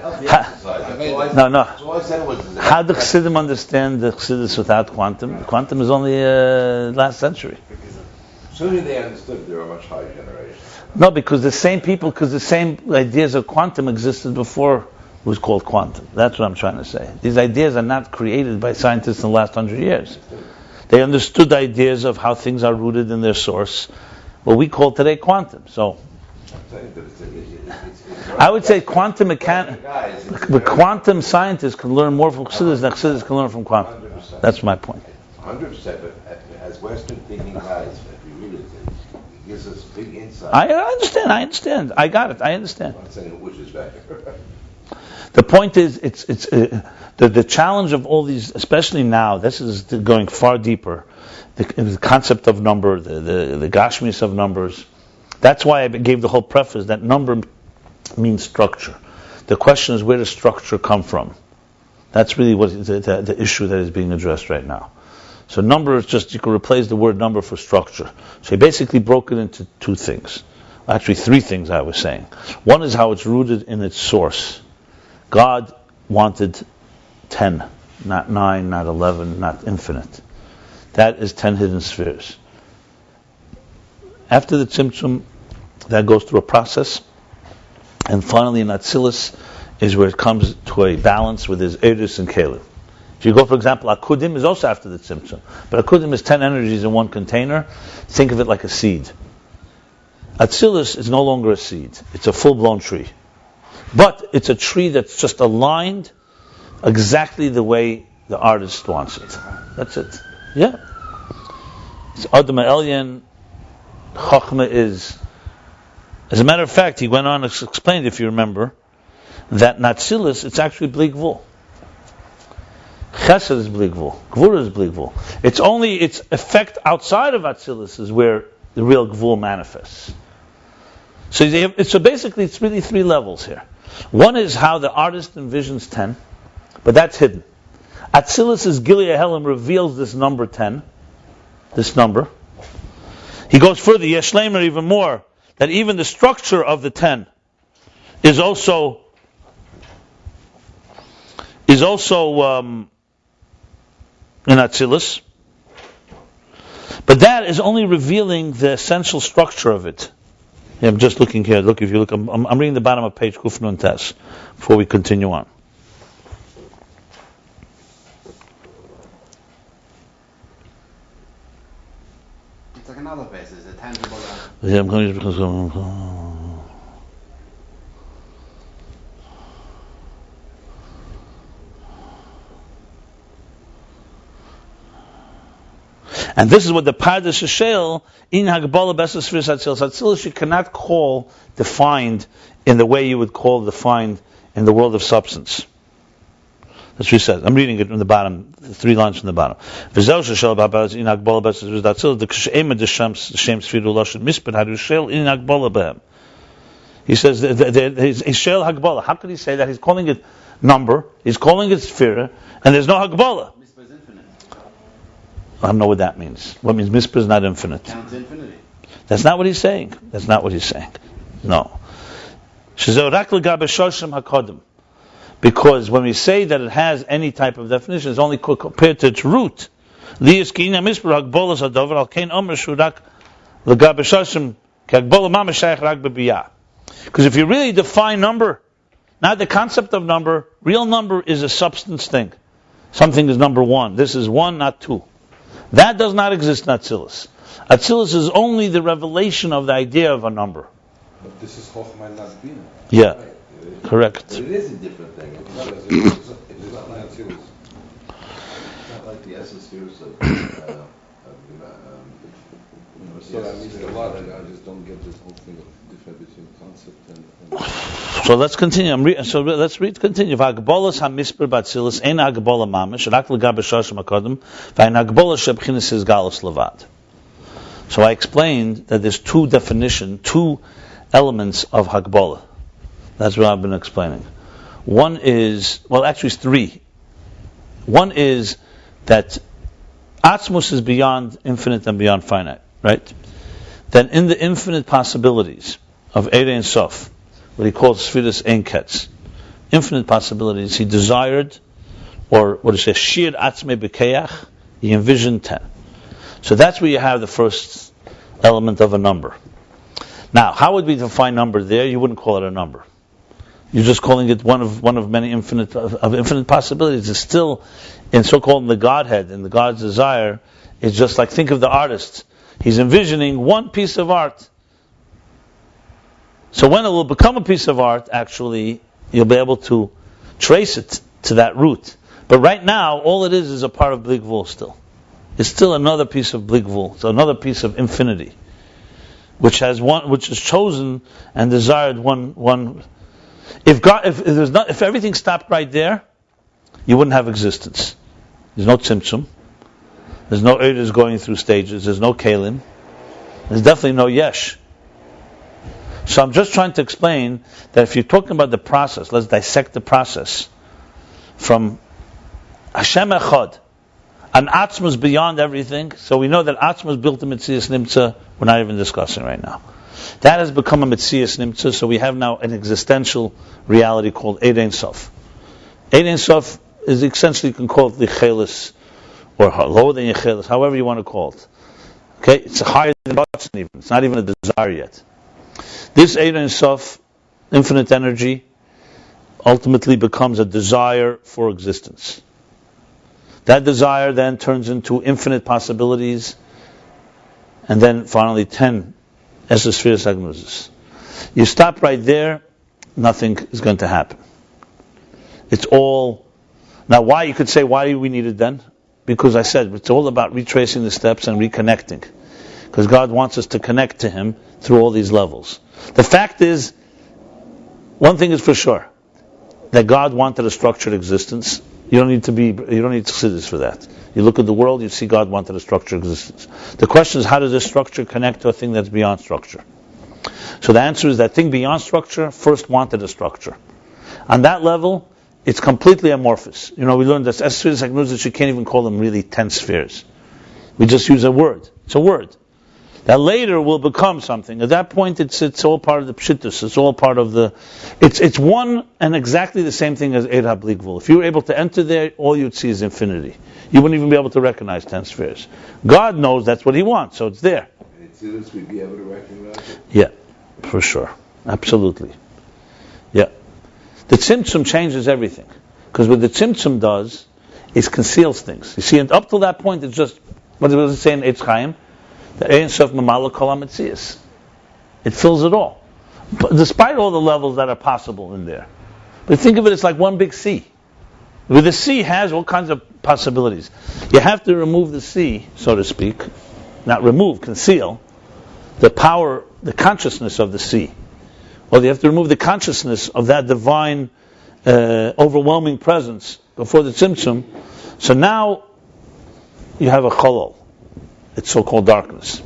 How do Chassidim understand the Chassidus without quantum? Quantum is only last century. Soon they understood they were a much higher generation. No, because the same ideas of quantum existed before it was called quantum. That's what I'm trying to say. These ideas are not created by scientists in the last 100 years. They understood the ideas of how things are rooted in their source, what we call today quantum. So, I would say quantum mechanics, the quantum scientists can learn more from Chassidus than Chassidus can learn from quantum. 100%. That's my point. 100%, but as Western thinking guys, it gives us big insight. I understand. I got it. I understand. I'm not saying which is better. The point is, it's the challenge of all these, especially now. This is going far deeper. The concept of number, the gashmis of numbers. That's why I gave the whole preface that number means structure. The question is, where does structure come from? That's really what the issue that is being addressed right now. So number is just, you can replace the word number for structure. So he basically broke it into two things. Actually, three things I was saying. One is how it's rooted in its source. God wanted 10, not 9, not 11, not infinite. That is 10 hidden spheres. After the Tzimtzum, that goes through a process. And finally in Atzilus is where it comes to a balance with his Eris and Caleb. If you go, for example, Akudim is also after the Tzimtzum. But Akudim is 10 energies in one container. Think of it like a seed. Atzilus is no longer a seed. It's a full-blown tree. But it's a tree that's just aligned exactly the way the artist wants it. That's it. Yeah. It's Adam Elyon. Chachma is... As a matter of fact, he went on and explained, if you remember, that Atzilus, it's actually Bli Gvul. Chesed is Bli Gvul. Gvura is Bli Gvul. It's only its effect outside of Atzilus is where the real Gvul manifests. So basically, it's really three levels here. One is how the artist envisions 10, but that's hidden. Atzilus' Gilead Helam reveals this number 10, this number. He goes further, Yeshlemer even more, that even the structure of the 10 is also in Atzilus. But that is only revealing the essential structure of it. Yeah, I'm just looking here. Look, if you look, I'm reading the bottom of page Kuf Nun Tes before we continue on. It's like another base. It's a tangible. Yeah, I'm going to. And this is what the Pardes Sheshel in Hagbala Besas Sefirah Atzilus. Atzilus you cannot call defined in the way you would call defined in the world of substance. That's what he says. I'm reading it from the bottom, 3 lines from the bottom. V'zeu Sheshel B'Hagbala in Hagbala Besas Sefirah Atzilus the K'she'ema D'Shem Sefirah Lashon Mispar Harushel in Hagbala B'hem. He says he's Shel Hagbala. How could he say that? He's calling it number. He's calling it Sefirah, and there's no Hagbala. I don't know what that means. What means mispar is not infinite? Counts infinity. That's not what he's saying. That's not what he's saying. No. Because when we say that it has any type of definition, it's only compared to its root. Because if you really define number, not the concept of number, real number is a substance thing. Something is number 1. This is 1, not 2. That does not exist in Atzilus. Atzilus is only the revelation of the idea of a number. But this is Chochmah not Bina. Yeah, Right. correct. But it is a different thing. It's not like Atzilus. It's not like the essence here of so that means a lot. I just don't get this whole thing of difference between concept and So let's continue. Let's read. Continue. V'agbolas hamispar b'Atzilus ein agbola mamish rak l'gabe shashim hakodem v'ayin agbola shebchinas is galus levad. So I explained that there's 2 elements of Hagbola. That's what I've been explaining. One is, well, actually it's 3. One is that Atzmus is beyond infinite and beyond finite, right? Then in the infinite possibilities of Eirei and Sof, what he calls Sfiras Ein Ketz, infinite possibilities, he desired, or what he says, Shir Atzmei B'Keach, he envisioned 10. So that's where you have the first element of a number. Now, how would we define number there? You wouldn't call it a number. You're just calling it one of many infinite possibilities. It's still, in so-called in the Godhead, in the God's desire, it's just like, think of the artist. He's envisioning one piece of art. So when it will become a piece of art, actually, you'll be able to trace it to that root. But right now, all it is a part of Bligvul still. It's still another piece of Bligvul. It's another piece of infinity, which is chosen and desired one. If everything stopped right there, you wouldn't have existence. There's no tzimtzum. There's no Eidos going through stages. There's no Kalim. There's definitely no Yesh. So I'm just trying to explain that if you're talking about the process, let's dissect the process from Hashem Echad, an Atzmus beyond everything. So we know that Atzmus built a Metzias Nimtza. We're not even discussing right now. That has become a Metzias Nimtza. So we have now an existential reality called Eid Ein Sof. Eid Ein Sof is essentially, you can call it Lichelis, or lower than Yechelis, however you want to call it. Okay, it's higher than Batson even. It's not even a desire yet. This Eid Ein Sof, infinite energy, ultimately becomes a desire for existence. That desire then turns into infinite possibilities, and then finally 10 Sefirot Agnuzis. You stop right there, nothing is going to happen. It's all. Now, why? You could say, why do we need it then? Because I said it's all about retracing the steps and reconnecting. Because God wants us to connect to Him through all these levels. The fact is, one thing is for sure, that God wanted a structured existence. You don't need Chassidus for that. You look at the world, you see God wanted a structured existence. The question is, how does this structure connect to a thing that's beyond structure? So the answer is that thing beyond structure first wanted a structure. On that level, it's completely amorphous. We learned that Sefirot Agnuzis, you can't even call them really 10 spheres. We just use a word. It's a word. That later will become something. At that point, it's all part of the Pshittus. It's all part of the. It's one and exactly the same thing as Eid HaBligvul. If you were able to enter there, all you'd see is infinity. You wouldn't even be able to recognize 10 spheres. God knows that's what He wants, so it's there. And it's we'd be able to recognize it? Yeah. for sure. Absolutely. Yeah. The tzimtzum changes everything. Because what the tzimtzum does is conceals things. You see, and up till that point, it's just, what does it say in Eitz Chaim? The Ein Sof Mamalo Kol HaMetzias. It fills it all. But despite all the levels that are possible in there. But think of it as like one big sea. Where the sea has all kinds of possibilities. You have to remove the sea, so to speak. Not remove, conceal the power, the consciousness of the sea. Or you have to remove the consciousness of that divine, overwhelming presence before the tzimtzum. So now you have a cholol. It's so-called darkness.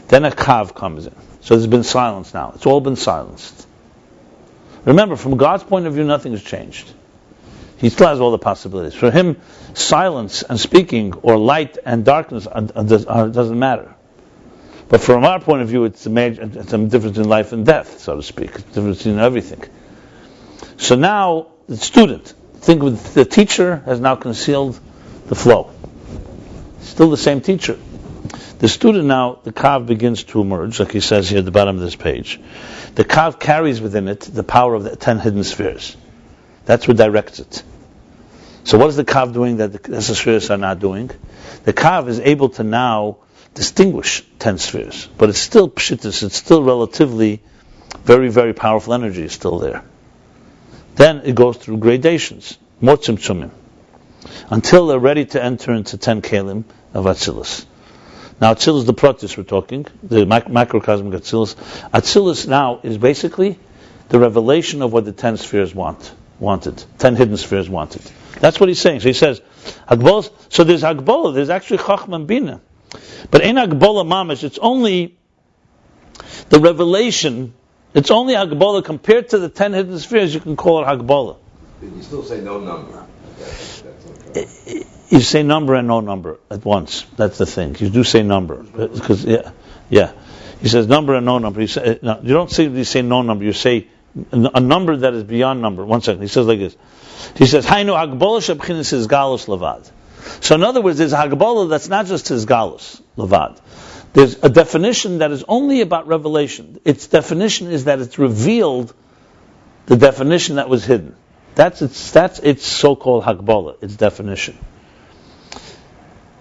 Then a kav comes in. So there's been silence now. It's all been silenced. Remember, from God's point of view, nothing has changed. He still has all the possibilities. For him, silence and speaking, or light and darkness, doesn't matter. But from our point of view, it's a difference in life and death, so to speak. It's a difference in everything. So now, the student, think of the teacher has now concealed the flow. Still the same teacher. The student now, the kav begins to emerge, like he says here at the bottom of this page. The kav carries within it the power of the 10 hidden spheres. That's what directs it. So what is the kav doing that the spheres are not doing? The kav is able to now distinguish 10 spheres. But it's still pshittus, it's still relatively very, very powerful energy is still there. Then it goes through gradations, more tzimtzumim, until they're ready to enter into 10 kelim of Atzilus. Now Atzilus, the protis we're talking, the macrocosmic Atzilus. Atzilus now is basically the revelation of what the 10 spheres wanted. 10 hidden spheres wanted. That's what he's saying. So he says, Hagbolah, so there's Hagbolah, there's actually Chachma and Bina. But in Hagbolah Mamash, it's only the revelation, it's only Hagbolah compared to the 10 hidden spheres, you can call it Hagbolah. You still say no number. That's okay. You say number and no number at once. That's the thing. You do say number. Because, yeah. He says number and no number. You don't say no number. You say a number that is beyond number. 1 second. He says like this. He says, Hainu Hagbolah Shebchinis is Galus Levad. So in other words, there's a Hagbolah that's not just his Galus Levad. There's a definition that is only about revelation. Its definition is that it's revealed the definition that was hidden. That's its so-called Hagbolah, its definition.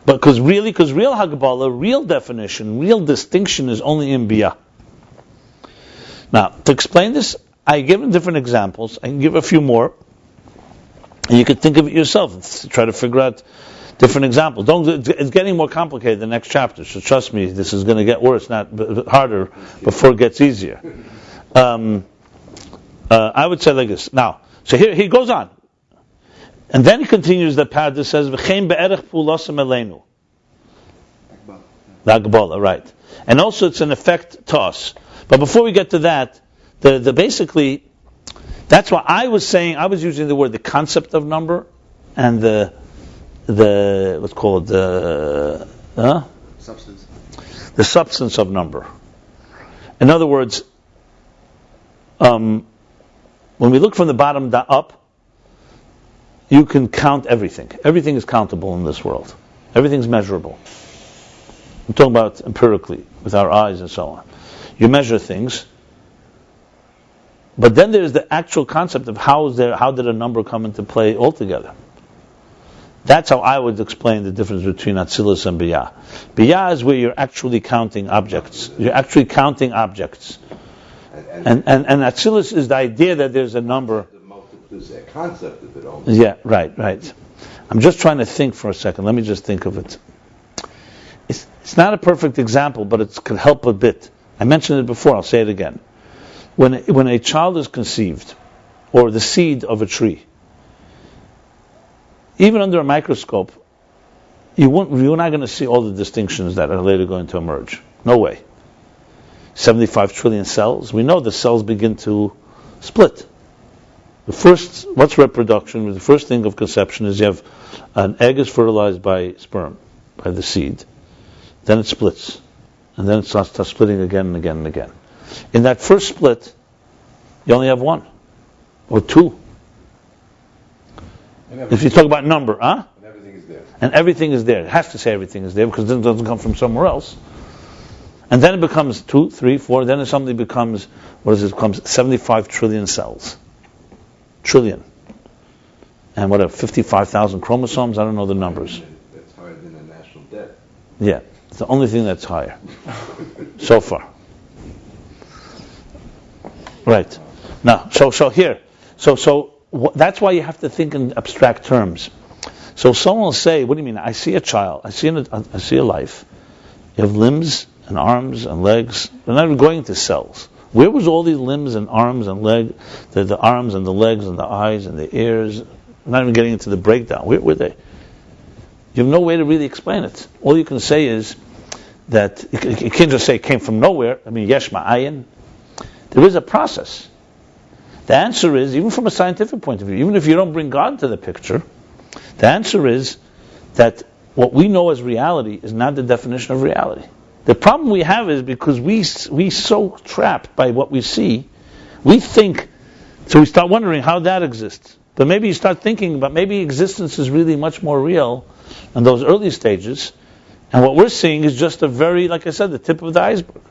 But because real Hagbolah, real definition, real distinction is only in Biyah. Now, to explain this, I give different examples. I can give a few more. And you can think of it yourself and try to figure out different examples. It's getting more complicated the next chapter, so trust me, this is going to get worse, not harder, before it gets easier. I would say like this. Now, so here he goes on. And then he continues, the Pardes says, V'chein be'erech pulasam eleinu. The Hagbolah, right. And also it's an effect to us. But before we get to that, the basically, that's why I was using the word, the concept of number, and the what's called substance. The substance of number. In other words, when we look from the bottom up, you can count everything. Everything is countable in this world. Everything's measurable. I'm talking about empirically, with our eyes and so on. You measure things. But then there's the actual concept of how did a number come into play altogether. That's how I would explain the difference between Atzilus and Biyah. Biyah is where you're actually counting objects. You're actually counting objects. And Atzilus is the idea that there's a number. There's a concept of it only. Yeah, right. I'm just trying to think for a second. Let me just think of it. It's not a perfect example, but it could help a bit. I mentioned it before, I'll say it again. When a child is conceived, or the seed of a tree, even under a microscope, you're not going to see all the distinctions that are later going to emerge. No way. 75 trillion cells. We know the cells begin to split. What's reproduction? The first thing of conception is you have an egg is fertilized by sperm, by the seed. Then it splits. And then it starts splitting again and again and again. In that first split, you only have one. Or two. If you talk about number, And everything is there. And everything is there. It has to say everything is there because it doesn't come from somewhere else. And then it becomes 2, 3, 4, then it suddenly becomes, what does it become? 75 trillion cells. Trillion. And what, 55,000 chromosomes? I don't know the numbers. That's higher than the national debt. Yeah, it's the only thing that's higher. So far. Right. Now, so here. That's why you have to think in abstract terms. So someone will say, what do you mean? I see a child. I see a life. You have limbs and arms and legs. They're not even going to cells. Where was all these limbs and arms and legs, the arms and the legs and the eyes and the ears? I'm not even getting into the breakdown. Where were they? You have no way to really explain it. All you can say is that, you can't just say it came from nowhere. I mean, yesh ma'ayin. There is a process. The answer is, even from a scientific point of view, even if you don't bring God into the picture, the answer is that what we know as reality is not the definition of reality. The problem we have is because we so trapped by what we see, we think, so we start wondering how that exists. But maybe you start thinking about maybe existence is really much more real in those early stages, and what we're seeing is just a very, like I said, the tip of the iceberg.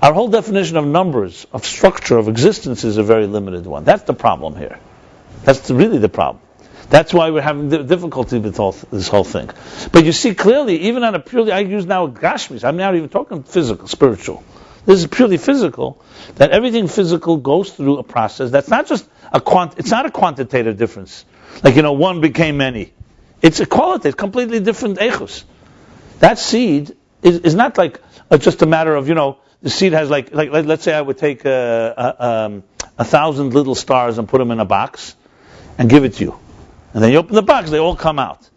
Our whole definition of numbers, of structure, of existence is a very limited one. That's the problem here. That's really the problem. That's why we're having difficulty with this whole thing. But you see clearly, even on a purely, I use now Gashmis, I'm not even talking physical, spiritual. This is purely physical, that everything physical goes through a process that's not just it's not a quantitative difference. Like, one became many. It's a qualitative, completely different echus. That seed is not like just a matter of, the seed has like let's say I would take 1,000 little stars and put them in a box and give it to you. And then you open the box, they all come out.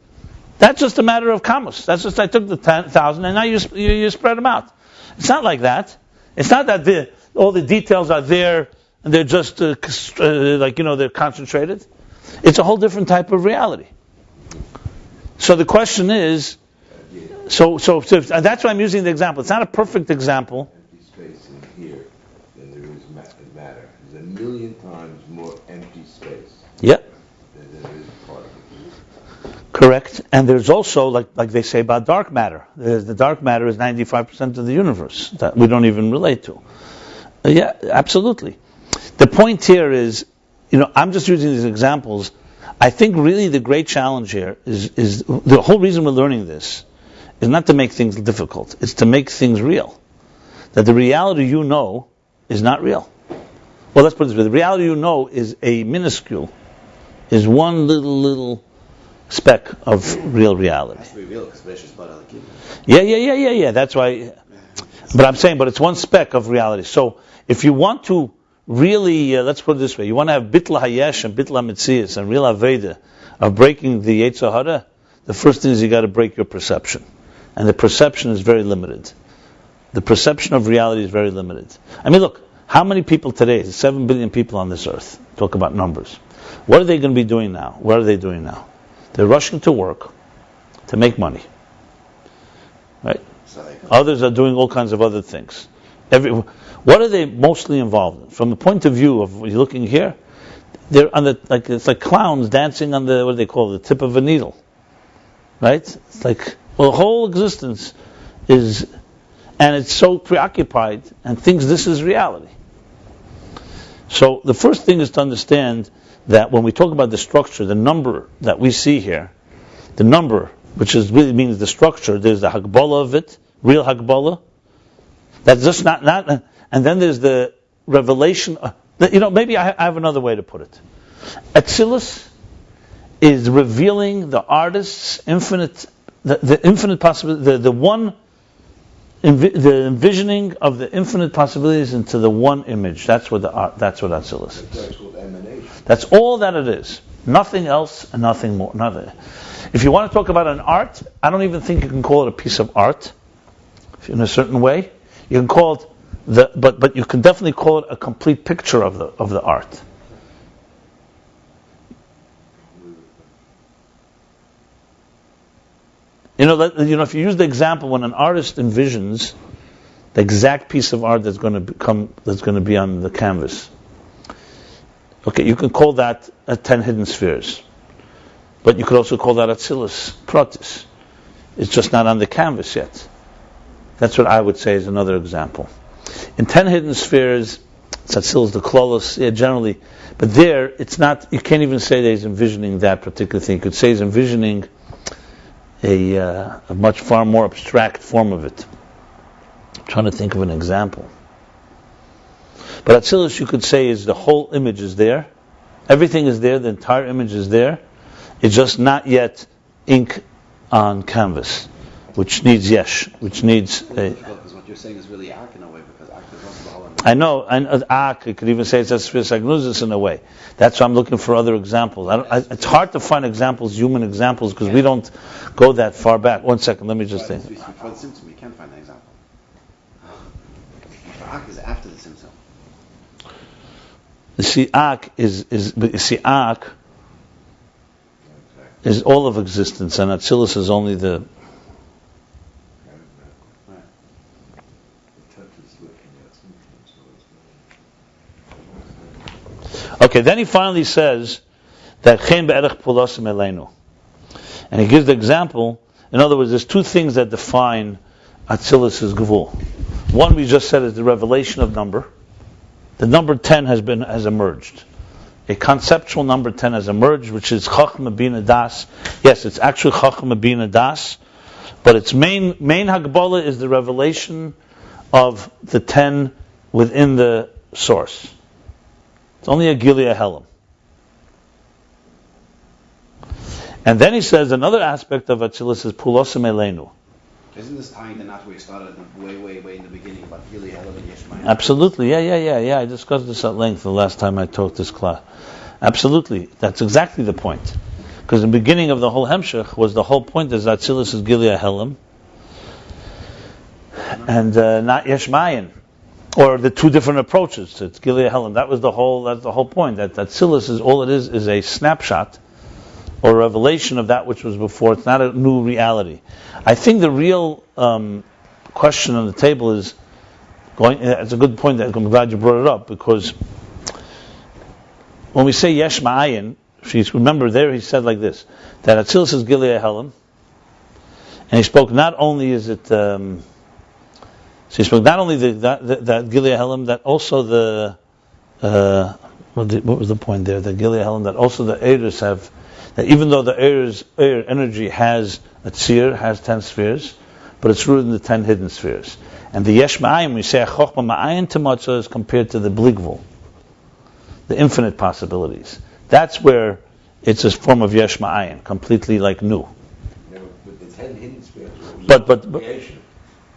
That's just a matter of kamus. That's just, I took the 10,000 and now you spread them out. It's not like that. It's not that all the details are there and they're just they're concentrated. It's a whole different type of reality. So the question is, so that's why I'm using the example. It's not a perfect example. Empty space in here than there is matter. There's a million times more empty space. Yeah. Than there is particles. Correct. And there's also, like they say about dark matter. The dark matter is 95% of the universe that we don't even relate to. Yeah, absolutely. The point here is, I'm just using these examples. I think really the great challenge here is the whole reason we're learning this is not to make things difficult. It's to make things real. That the reality is not real. Well, let's put it this way. The reality is a minuscule, is one little speck of real reality. It has to be real because it's part of the Yeah. That's why. But I'm saying, it's one speck of reality. So if you want to really, let's put it this way, you want to have bitla hayesh and bitla mitzias and real aveda of breaking the Yetzer Hara, the first thing is you got to break your perception. And the perception is very limited. The perception of reality is very limited. I mean, look, how many people today, there's 7 billion people on this earth, talk about numbers. What are they going to be doing now? What are they doing now? They're rushing to work to make money. Right? Others are doing all kinds of other things. What are they mostly involved in? From the point of view of you're looking here, they're on it's like clowns dancing on what do they call it, the tip of a needle. Right? It's like, the whole existence is, and it's so preoccupied and thinks this is reality. So the first thing is to understand that when we talk about the structure, the number that we see here, the number, which really means the structure, there's the Hakbala of it, real Hakbala. That's just not, and then there's the revelation. Maybe I have another way to put it. Atzilus is revealing the artist's infinite, the infinite possibility, the envisioning of the infinite possibilities into the one image. That's what Atzilus is. That's called emanation. That's all that it is. Nothing else and nothing more. Nothing. If you want to talk about an art, I don't even think you can call it a piece of art. In a certain way, you can call it but you can definitely call it a complete picture of the art. If you use the example when an artist envisions the exact piece of art that's going to be on the canvas. Okay, you can call that 10 hidden spheres, but you could also call that Atzilus Pratis. It's just not on the canvas yet. That's what I would say is another example. In 10 hidden spheres, Atzilus, the Klolos, generally, but there, it's not, you can't even say that he's envisioning that particular thing. You could say he's envisioning a much far more abstract form of it. I'm trying to think of an example. But Atzilus, you could say, is the whole image is there. Everything is there, the entire image is there. It's just not yet ink on canvas, which needs yesh, which needs... Because what you're saying is really Ak in a way, because Ak is also the whole... I know, and Ak, you could even say it's a Sefirah Gnuzis in a way. That's why I'm looking for other examples. It's hard to find examples, human examples, because we don't go that far back. 1 second, let me just think. Before the Tzimtzum, you can't find an example. Ak is after the Tzimtzum. You see, Ak is all of existence, and Atzilus is only the... Okay, then he finally says that Chen be'erech pulosim eleinu. And he gives the example, in other words, there's two things that define Atzilus' Gvul. One we just said is the revelation of number. The number 10 has emerged. A conceptual number 10 has emerged, which is Chachma Bina Das. Yes, it's actually Chachma Bina Das, but its main Hagbala is the revelation of the 10 within the source. It's only a Gilia Helam. And then he says another aspect of Atzilus is Pulosim Eleinu. Isn't this tying the knot where you started way in the beginning about Gilia Helam and Yeshmayim? Absolutely, yeah. I discussed this at length the last time I taught this class. Absolutely, that's exactly the point. Because the beginning of the whole Hemshech was the whole point is Atzilus is Gilia Helam and not Yeshmayim. Or the two different approaches to Gilia Helam. That's the whole point. That Atzilus is all it is a snapshot or revelation of that which was before. It's not a new reality. I think the real question on the table is it's a good point. I'm glad you brought it up, because when we say Yesh Ma'ayin, remember there he said like this, that Atzilus is Gilia Helam, and he spoke not only is it so he spoke not only that Gilia Helam, that also the what was the point there? That Gilia Helam, that also the Eiros have, that even though the Eir energy has a tzir, has 10 spheres, but it's rooted in the 10 hidden spheres. And the Yesh Ma'ayin, we say Chochma Ma'ayin Tamatzah, is compared to the Bligvul, the infinite possibilities. That's where it's a form of Yesh Ma'ayin, completely like new. Yeah, but the 10 hidden spheres, but creation.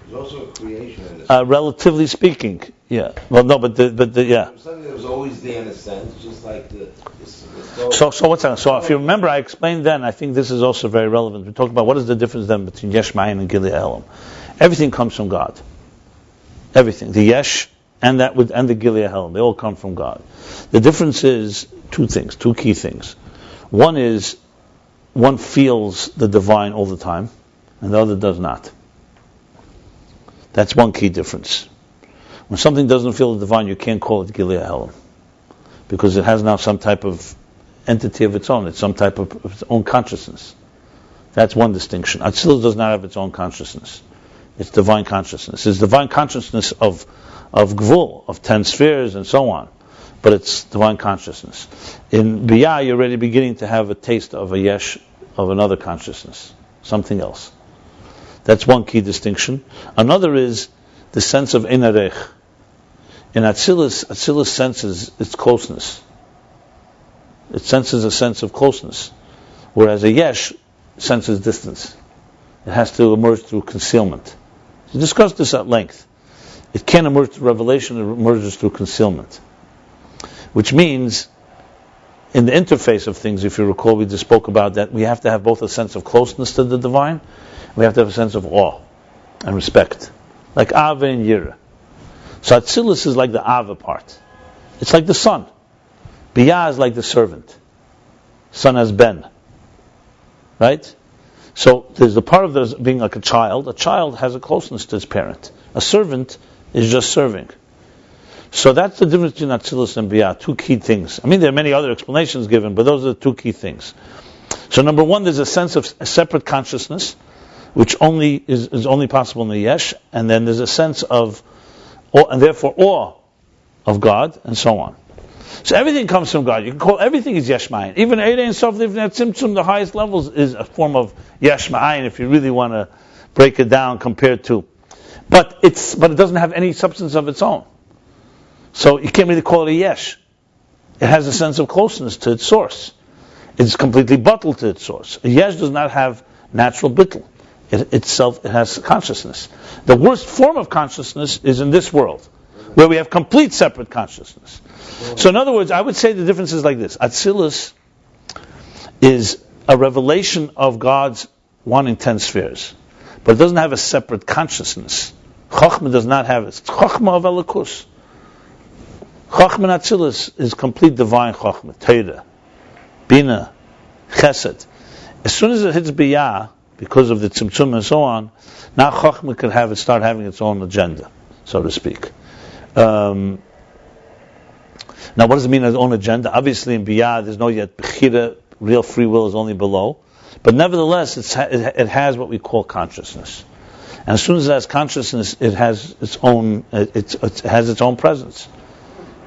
There's also a creation in this. Relatively speaking, yeah. Well, no, but yeah. Something that was always there in a sense, just like the So what's that? So if you remember, I explained then, I think this is also very relevant. We talked about what is the difference then between Yesh Ma'ayin and Gilia Helam. Everything comes from God. Everything. The Yesh and the Gilia Helam, they all come from God. The difference is two key things. One is, one feels the divine all the time, and the other does not. That's one key difference. When something doesn't feel the divine, you can't call it Gilia Helam, because it has now some type of entity of its own. It's some type of its own consciousness. That's one distinction. Atzilus does not have its own consciousness. It's divine consciousness. It's divine consciousness of Gvul, of 10 spheres and so on. But it's divine consciousness. In Biyah, you're already beginning to have a taste of a Yesh, of another consciousness, something else. That's one key distinction. Another is the sense of Ein Arech. In Atzilus senses its closeness. It senses a sense of closeness. Whereas a Yesh senses distance. It has to emerge through concealment. We discussed this at length. It can't emerge through revelation, it emerges through concealment. Which means, in the interface of things, if you recall, we just spoke about that, we have to have both a sense of closeness to the divine, we have to have a sense of awe and respect. Like Ava and Yira. So Atzilus is like the Ava part. It's like the son. Biyah is like the servant. Son has Ben. Right? So there's the part of this being like a child. A child has a closeness to his parent. A servant is just serving. So that's the difference between Atzilus and Biyah. Two key things. I mean, there are many other explanations given, but those are the two key things. So number one, there's a sense of a separate consciousness, which only is only possible in the yesh, and then there's a sense of awe, and therefore awe of God, and so on. So everything comes from God. You can call everything is yesh ma'ayin. Even Eidei and Sof, even at Tzimtzum, the highest levels is a form of yesh ma'ayin, if you really want to break it down compared to. But it doesn't have any substance of its own. So you can't really call it a yesh. It has a sense of closeness to its source. It's completely bottled to its source. A yesh does not have natural bittul. It has consciousness. The worst form of consciousness is in this world, where we have complete separate consciousness. So in other words, I would say the difference is like this. Atzilus is a revelation of God's wanting 10 spheres, but it doesn't have a separate consciousness. Chochmah does not have it. It's Chochmah of Elokus. Chochmah and Atzilus is complete divine Chochmah, Torah, Bina, Chesed. As soon as it hits Biyah, because of the Tzimtzum and so on, now Chochmah could start having its own agenda, so to speak. Now, what does it mean, its own agenda? Obviously, in Biyah, there's no yet Bechira, real free will is only below. But nevertheless, it has what we call consciousness. And as soon as it has consciousness, it has its own. It has its own presence.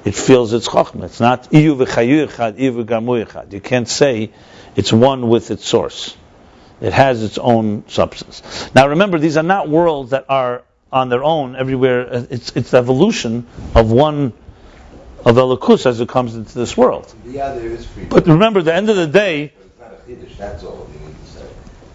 It feels its chokhmah. It's not iyu v'chayu echad, iyu v'gamu echad. You can't say it's one with its source. It has its own substance. Now, remember, these are not worlds that are on their own everywhere. It's the evolution of one. Of Elokus as it comes into this world. Yeah, there is free. But remember, at the end of the day, But it's not a chiddush. That's all you need to say.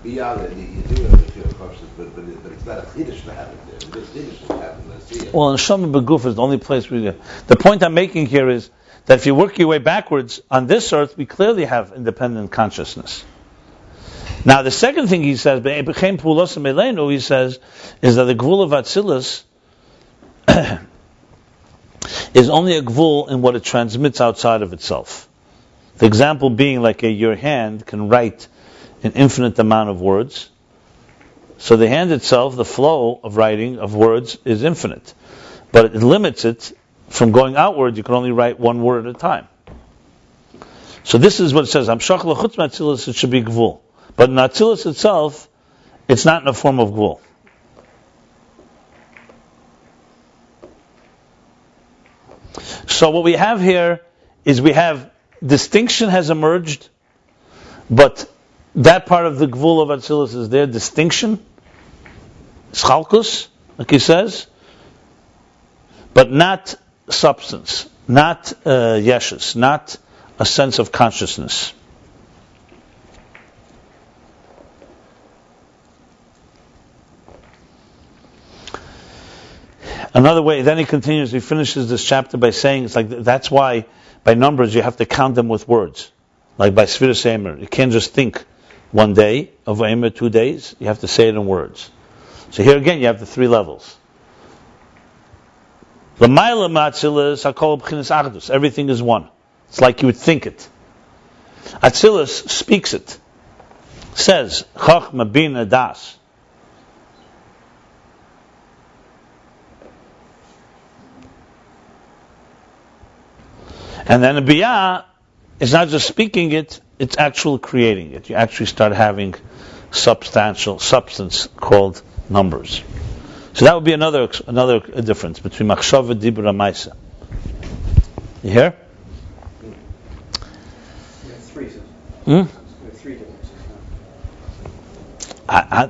Beyond you do have a few questions, but it's not a chiddush to have it there. Because chiddush to have it. well, Neshama Beguf is the only place we get. The point I'm making here is that if you work your way backwards on this earth, we clearly have independent consciousness. Now, the second thing he says, he says, is that the Gvul of Atzilus is only a gvul in what it transmits outside of itself. The example being like your hand can write an infinite amount of words. So the hand itself, the flow of writing of words is infinite. But it limits it from going outward. You can only write one word at a time. So this is what it says. Hamshach l'chutz ma'atzilus, it should be gvul. But in Atzilus itself, it's not in a form of gvul. So what we have here is we have distinction has emerged, but that part of the Gvul of Atzilus is there, distinction, Schalkus, like he says, but not substance, not yeshus, not a sense of consciousness. Another way, then he continues, he finishes this chapter by saying, it's like, that's why by numbers you have to count them with words. Like by Sefirah Seimer, you can't just think one day of Eimer, 2 days, you have to say it in words. So here again you have the 3 levels. L'mayla ma'atzilus hakol b'chinas achdus, everything is one. It's like you would think it. Atzilus speaks it. Says, Chochmah bina das. And then a biyah is not just speaking it, it's actually creating it. You actually start having substance called numbers. So that would be another difference between machshava, dibur, and ma'aseh. You hear? Yeah, 3. Hmm? 3 differences.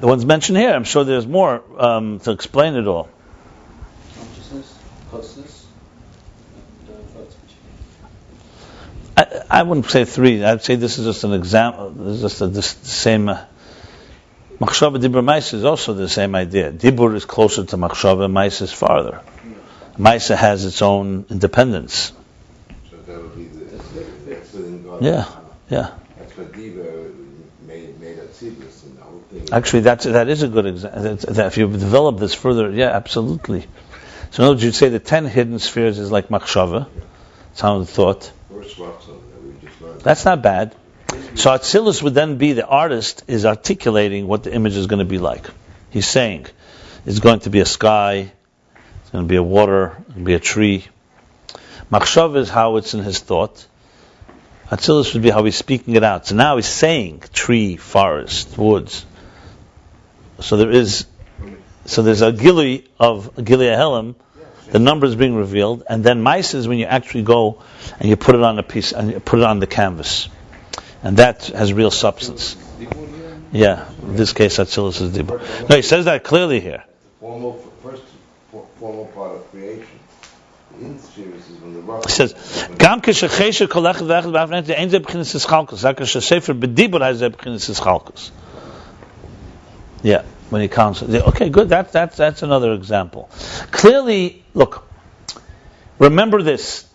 The ones mentioned here, I'm sure there's more to explain it all. Consciousness, closeness, and thoughts. I wouldn't say 3. I'd say this is just an example. This is just the same. Machshava, dibur, ma'aseh is also the same idea. Dibur is closer to machshava, ma'aseh is farther. Ma'aseh has its own independence. So that would be that's within God. Yeah. That's what Diva made Atzilus and the whole thing. Actually, that is a good example. If you develop this further, yeah, absolutely. So in other words, you'd say the 10 hidden spheres is like machshava. It's how the thought. Or Swapson that we just learned. That's not bad. So Atzilus would then be the artist is articulating what the image is going to be like. He's saying it's going to be a sky, it's going to be a water, it's going to be a tree. Machshav is how it's in his thought. Atzilus would be how he's speaking it out. So now he's saying tree, forest, woods, So there's a gili of Gili Helam, the number is being revealed, and then mice is when you actually go and you put it on a piece and you put it on the canvas, and that has real substance. Yeah, in this case, Atzilus is Dibur. No, he says that clearly here. First formal part of creation. The in-series is when the rock. He says, "Gam k'shechesher kolachet v'echad b'avnet ein ze b'chinas ischalkus. Zakar shesefer b'dibur hay ze b'chinas ischalkus." Yeah, when he counts. Okay, good. That's another example. Clearly, look. Remember this.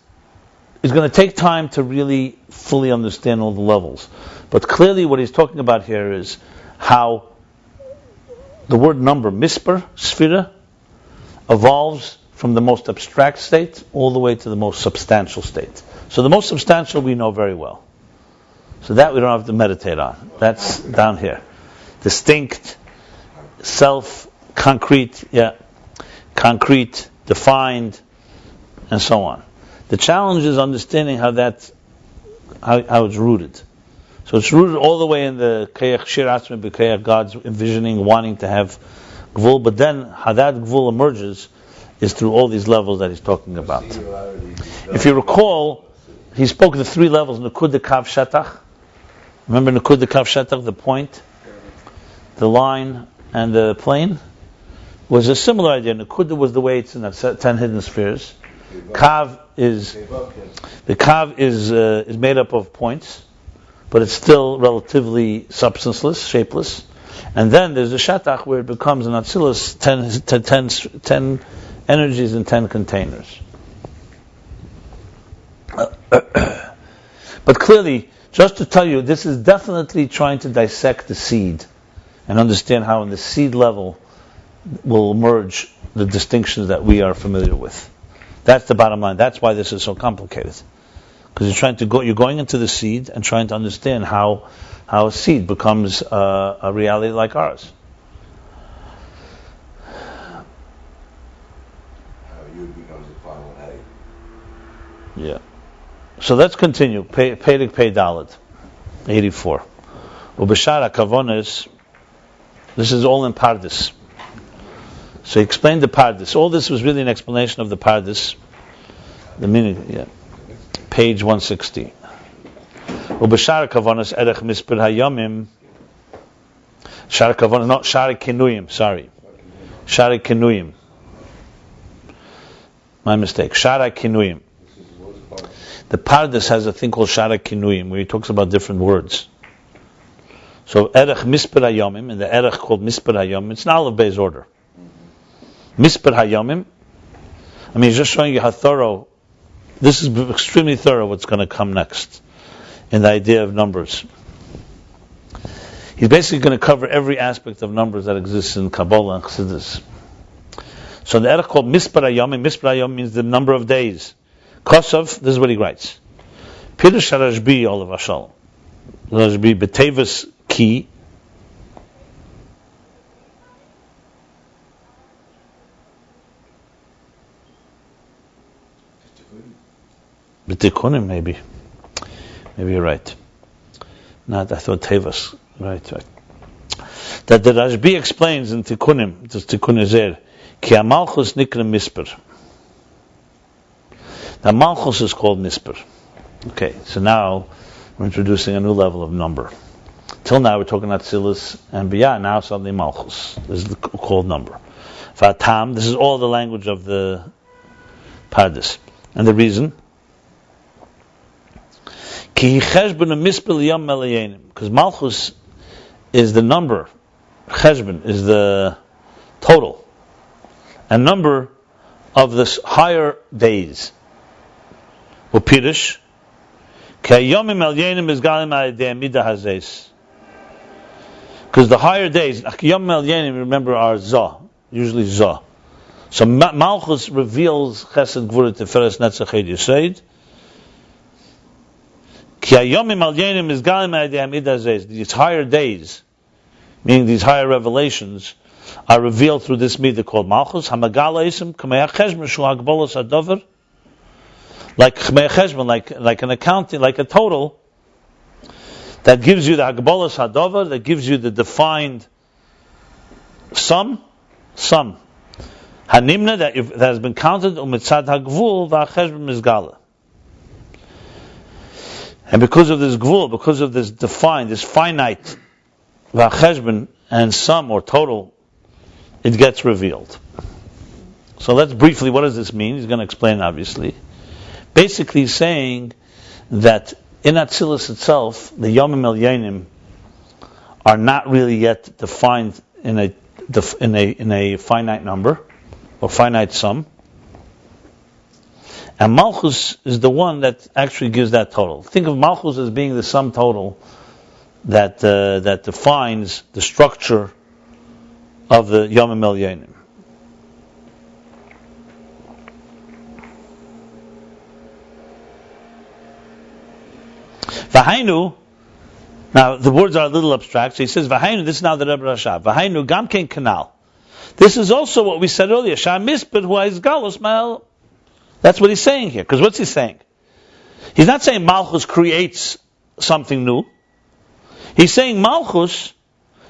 It's going to take time to really fully understand all the levels. But clearly what he's talking about here is how the word number, mispar, Sefirah, evolves from the most abstract state all the way to the most substantial state. So the most substantial we know very well. So that we don't have to meditate on. That's down here. Distinct, self, concrete, defined, and so on. The challenge is understanding how it's rooted. So it's rooted all the way in the Kayach Shir Atzeret B'Kayach, God's envisioning, wanting to have Gvul, but then how that Gvul emerges is through all these levels that he's talking about. If you recall, he spoke of the three levels, Nukud de Kav Shatach. Remember Nukud de Kav Shatach, the point, the line, and the plane? Was a similar idea. Nukud was the way it's in the 10 hidden spheres. Kav is made up of points, but it's still relatively substanceless, shapeless. And then there's a shatach where it becomes an atzilus, 10 energies in 10 containers. But clearly, just to tell you, this is definitely trying to dissect the seed and understand how in the seed level will emerge the distinctions that we are familiar with. That's the bottom line. That's why this is so complicated. Because you're going into the seed and trying to understand how a seed becomes a reality like ours. How you becomes a final egg. Yeah. So let's continue. Perek Pei Dalet, 84. Ubeshara Kavonis. This is all in Pardes. So he explained the Pardes. All this was really an explanation of the Pardes. The meaning, page 160. Ubeshar Kavanas Erech mispar hayamim. Shaar Kavanas, not Shaar Ha'Kinuiim. Sorry, Shaar Ha'Kinuiim. My mistake. Shaar Ha'Kinuiim. The Pardes has a thing called Shaar Ha'Kinuiim, where he talks about different words. So Erech mispar hayamim, and the Erech called mispar hayamim. It's an Aleph Beis order. Mispar hayamim. I mean, he's just showing you how thorough. This is extremely thorough. What's going to come next in the idea of numbers? He's basically going to cover every aspect of numbers that exists in Kabbalah and Chassidus. So the erech called mispar hayamim means the number of days. Kosov, this is what he writes. Pirush Rashbi olav hashal. Rashbi b'tevis ki. B'tikunim, maybe you're right. Not, I thought Tevas. Right. That the Rashbi explains in Tikunim, this Tikun Ezer, ki Malchus nikra mispar. Now Malchus is called mispar. Okay, so now we're introducing a new level of number. Till now we're talking about Atzilus and Biyah, now suddenly Malchus. This is the called number. Vatam, this is all the language of the Pardes. And the reason? Because Malchus is the number, Cheshbon is the total, and number of the higher days. Upirish, because the higher days, remember, are Zah, usually Zah. So Malchus reveals Chesed, Gvura, Tiferes, Netzach, Ed Yesod. These higher days, meaning these higher revelations, are revealed through this midah called Malchus. Like Chmei Cheshbon, like an accounting, like a total that gives you the Hagbolas Hadover, that gives you the defined some. Hanimna that has been counted umitzad hagvul v'acheshbon mizgala. And because of this gvul, because of this defined, this finite v'acheshbon and sum or total, it gets revealed. So let's briefly, what does this mean? He's going to explain, obviously. Basically, he's saying that in Atzilus itself, the Yomim Elyonim are not really yet defined in a finite number or finite sum, and Malchus is the one that actually gives that total. Think of Malchus as being the sum total that defines the structure of the Yomim Elyonim. V'hainu. Now the words are a little abstract. So he says V'hainu. This is now the Rebbe Rashab. V'hainu gamkein kanal. This is also what we said earlier. Shaar mispar hu ha'izgalus ma'al. That's what he's saying here. Because what's he saying? He's not saying Malchus creates something new. He's saying Malchus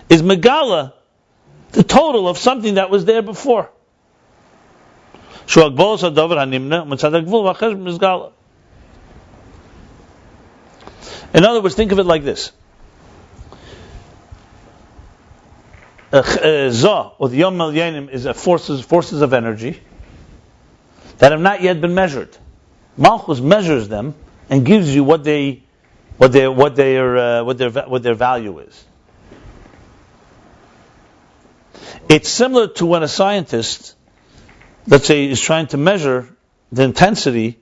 is megala, the total of something that was there before. Shu hagbolos hadover hanimna u'mitzad hagvul v'acheshbon mizgala. In other words, think of it like this. Zah, or the Yom Elyonim, is forces of energy that have not yet been measured. Malchus measures them and gives you what their value is. It's similar to when a scientist, let's say, is trying to measure the intensity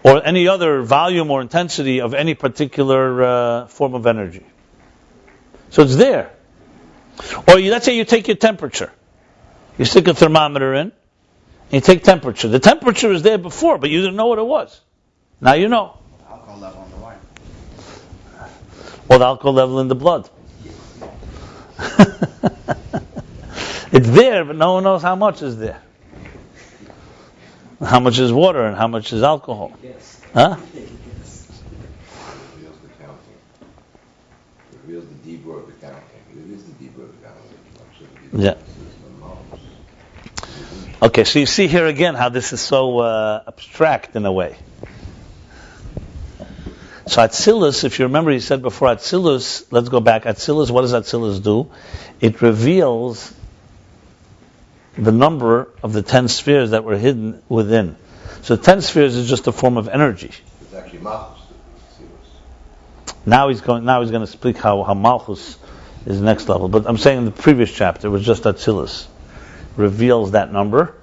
or any other volume or intensity of any particular form of energy. So it's there. Or let's say you take your temperature. You stick a thermometer in, and you take temperature. The temperature is there before, but you didn't know what it was. Now you know. Alcohol level in the wine. Or the alcohol level in the blood. It's there, but no one knows how much is there. How much is water and how much is alcohol? Yes. Huh? It reveals the counting. It reveals the deeper of the counting. It is the deeper of the counting. Yeah. Okay, so you see here again how this is so abstract in a way. So Atzilus, if you remember, he said before Atzilus, let's go back. Atzilus, what does Atzilus do? It reveals the number of the 10 spheres that were hidden within. So 10 spheres is just a form of energy. It's actually Malchus. Now he's going to speak how Malchus is next level. But I'm saying in the previous chapter it was just Atzilus reveals that number,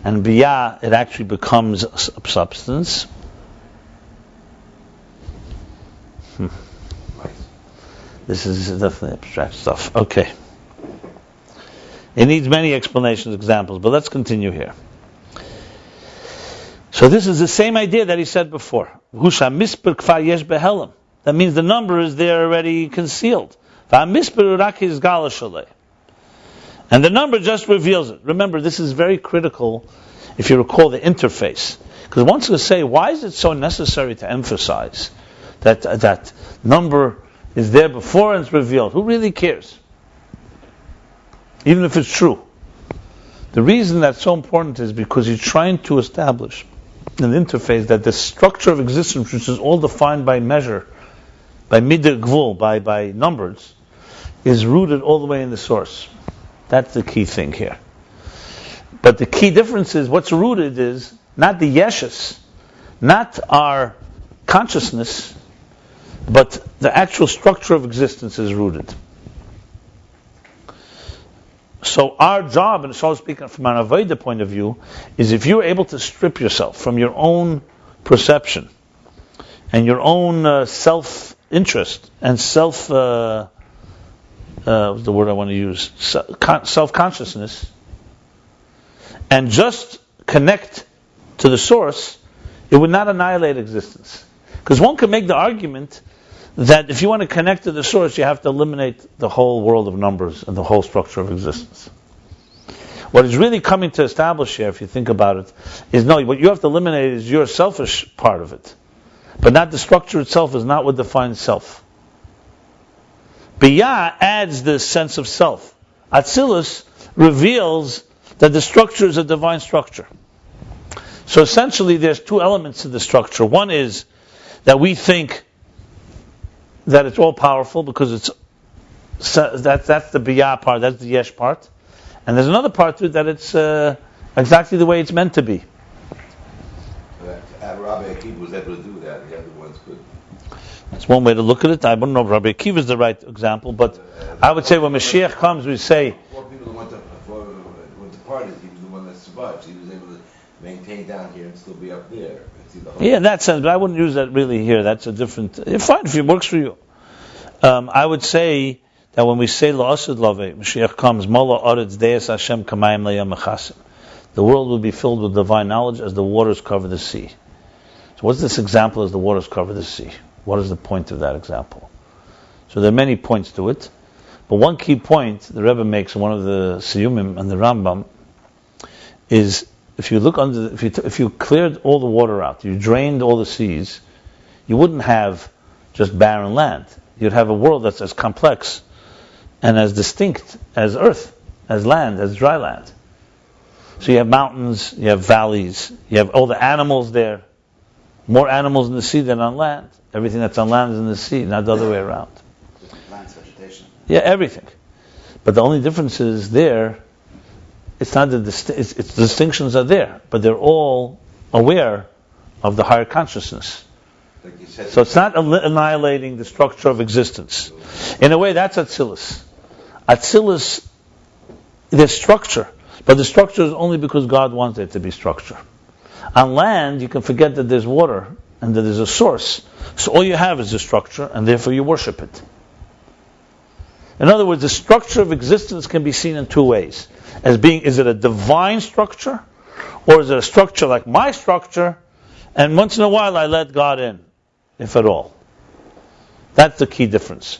and Biyah it actually becomes a substance. This is definitely abstract stuff. Okay. It needs many explanations, examples, but let's continue here. So this is the same idea that he said before. That means the number is there already concealed. And the number just reveals it. Remember, this is very critical, if you recall, the interface. Because once you say, why is it so necessary to emphasize that number is there before and it's revealed? Who really cares? Even if it's true. The reason that's so important is because you're trying to establish an interface that the structure of existence, which is all defined by measure, by midah gvul, by numbers, is rooted all the way in the source. That's the key thing here. But the key difference is what's rooted is not the yeshus, not our consciousness, but the actual structure of existence is rooted. So our job, and so speaking from an Avodah point of view, is if you're able to strip yourself from your own perception and your own self-interest and what's the word I want to use? Self-consciousness, and just connect to the source, it would not annihilate existence. Because one could make the argument that if you want to connect to the source, you have to eliminate the whole world of numbers and the whole structure of existence. What is really coming to establish here, if you think about it, is no, what you have to eliminate is your selfish part of it. But not the structure itself is not what defines self. Biyah adds this sense of self. Atzilus reveals that the structure is a divine structure. So essentially there's two elements to the structure. One is that we think that it's all powerful because that's the biyah part, that's the yesh part. And there's another part to it that it's exactly the way it's meant to be. Rabbi Akiva was able to do that, the other ones could. That's one way to look at it. I don't know if Rabbi Akiva is the right example, but I would say when Mashiach comes, we say... Four people who went to Pardes, he was the one that survived. So he was able to maintain down here and still be up there. Yeah, in that sense, but I wouldn't use that really here. That's a different... Fine, if it works for you. I would say that when we say La'asad Lave, Mashiach comes, Mola Aretz Deis Hashem Kamayim Le'yam Mechasim. The world will be filled with divine knowledge as the waters cover the sea. So what's this example as the waters cover the sea? What is the point of that example? So there are many points to it, but one key point the Rebbe makes in one of the Siyumim and the Rambam is if you look if you cleared all the water out, you drained all the seas, you wouldn't have just barren land. You'd have a world that's as complex and as distinct as earth, as land, as dry land. So you have mountains, you have valleys, you have all the animals there. More animals in the sea than on land. Everything that's on land is in the sea, not the other way around. Plants, vegetation. Yeah, everything. But the only difference is there, it's not the distinctions are there, but they're all aware of the higher consciousness. Like you said, So it's not annihilating the structure of existence. In a way, that's Atzilus. Atzilus, there's structure, but the structure is only because God wants there to be structure. On land, you can forget that there's water and that there's a source. So all you have is the structure, and therefore you worship it. In other words, the structure of existence can be seen in two ways. As being, is it a divine structure, or is it a structure like my structure, and once in a while I let God in, if at all. That's the key difference.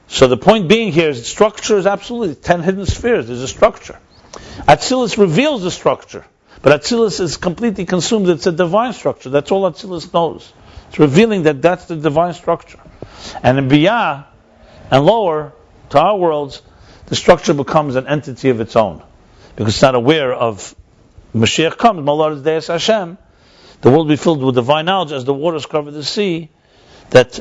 So the point being here is structure is absolutely 10 hidden spheres. There's a structure. Atzilus reveals the structure. But Atzilus is completely consumed. It's a divine structure. That's all Atzilus knows. It's revealing that that's the divine structure. And in Biyah and lower to our worlds, the structure becomes an entity of its own. Because it's not aware of Mashiach comes, Malchut Deis Hashem. The world will be filled with divine knowledge as the waters cover the sea, that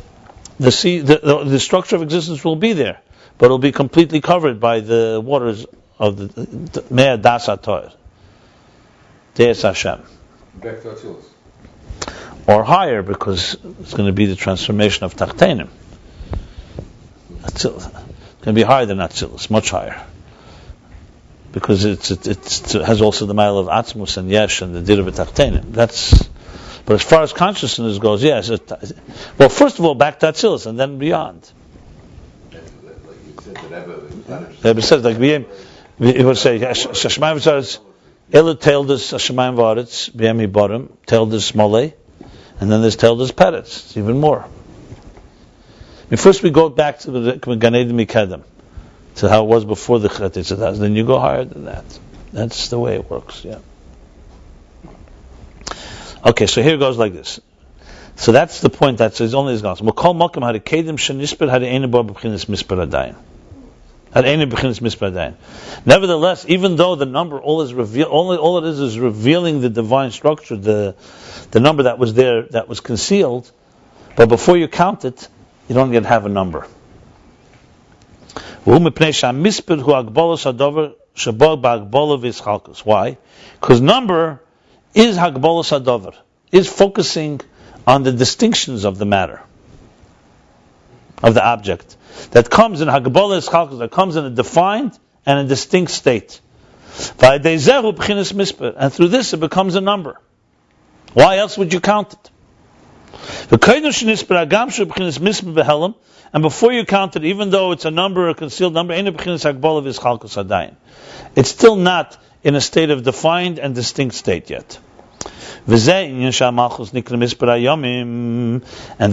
the sea, the structure of existence will be there. But it will be completely covered by the waters of the Mea Das HaTorah. Deis Hashem. back to Atzilus. Or higher, because it's going to be the transformation of Tachtenim. It's going to be higher than Atzilus, much higher. Because it has also the mile of Atzmus and Yesh and the Dir of Tachtenim. But as far as consciousness goes, yes. Well, first of all, back to Atzilus and then beyond. Like you said, the Rebbe says, like we would say, Shashmayim says, Elu Teildes Hashemayim V'aretz B'yemi Barim Teildes Smolei, and then there's Teildes Pardes. It's even more. First we go back to the Gan Eden Mikedem, to how it was before the Chet Yitzhak. Then you go higher than that. That's the way it works. Yeah. Okay, so here it goes like this. So that's the point that says only is gospel. We'll call Malkim Hari Kedim Shenisper Hari Einu Bo B'chinas Mispar Adayin. Nevertheless, even though the number all it is revealing the divine structure, the number that was there, that was concealed, but before you count it, you don't yet have a number. Why? Because number is Hagbolos Hadover, is focusing on the distinctions of the matter, of the object. That comes in Hagbolos Chalkus, that comes in a defined and a distinct state. And through this it becomes a number. Why else would you count it? And before you count it, even though it's a number, a concealed number, it's still not in a state of defined and distinct state yet. And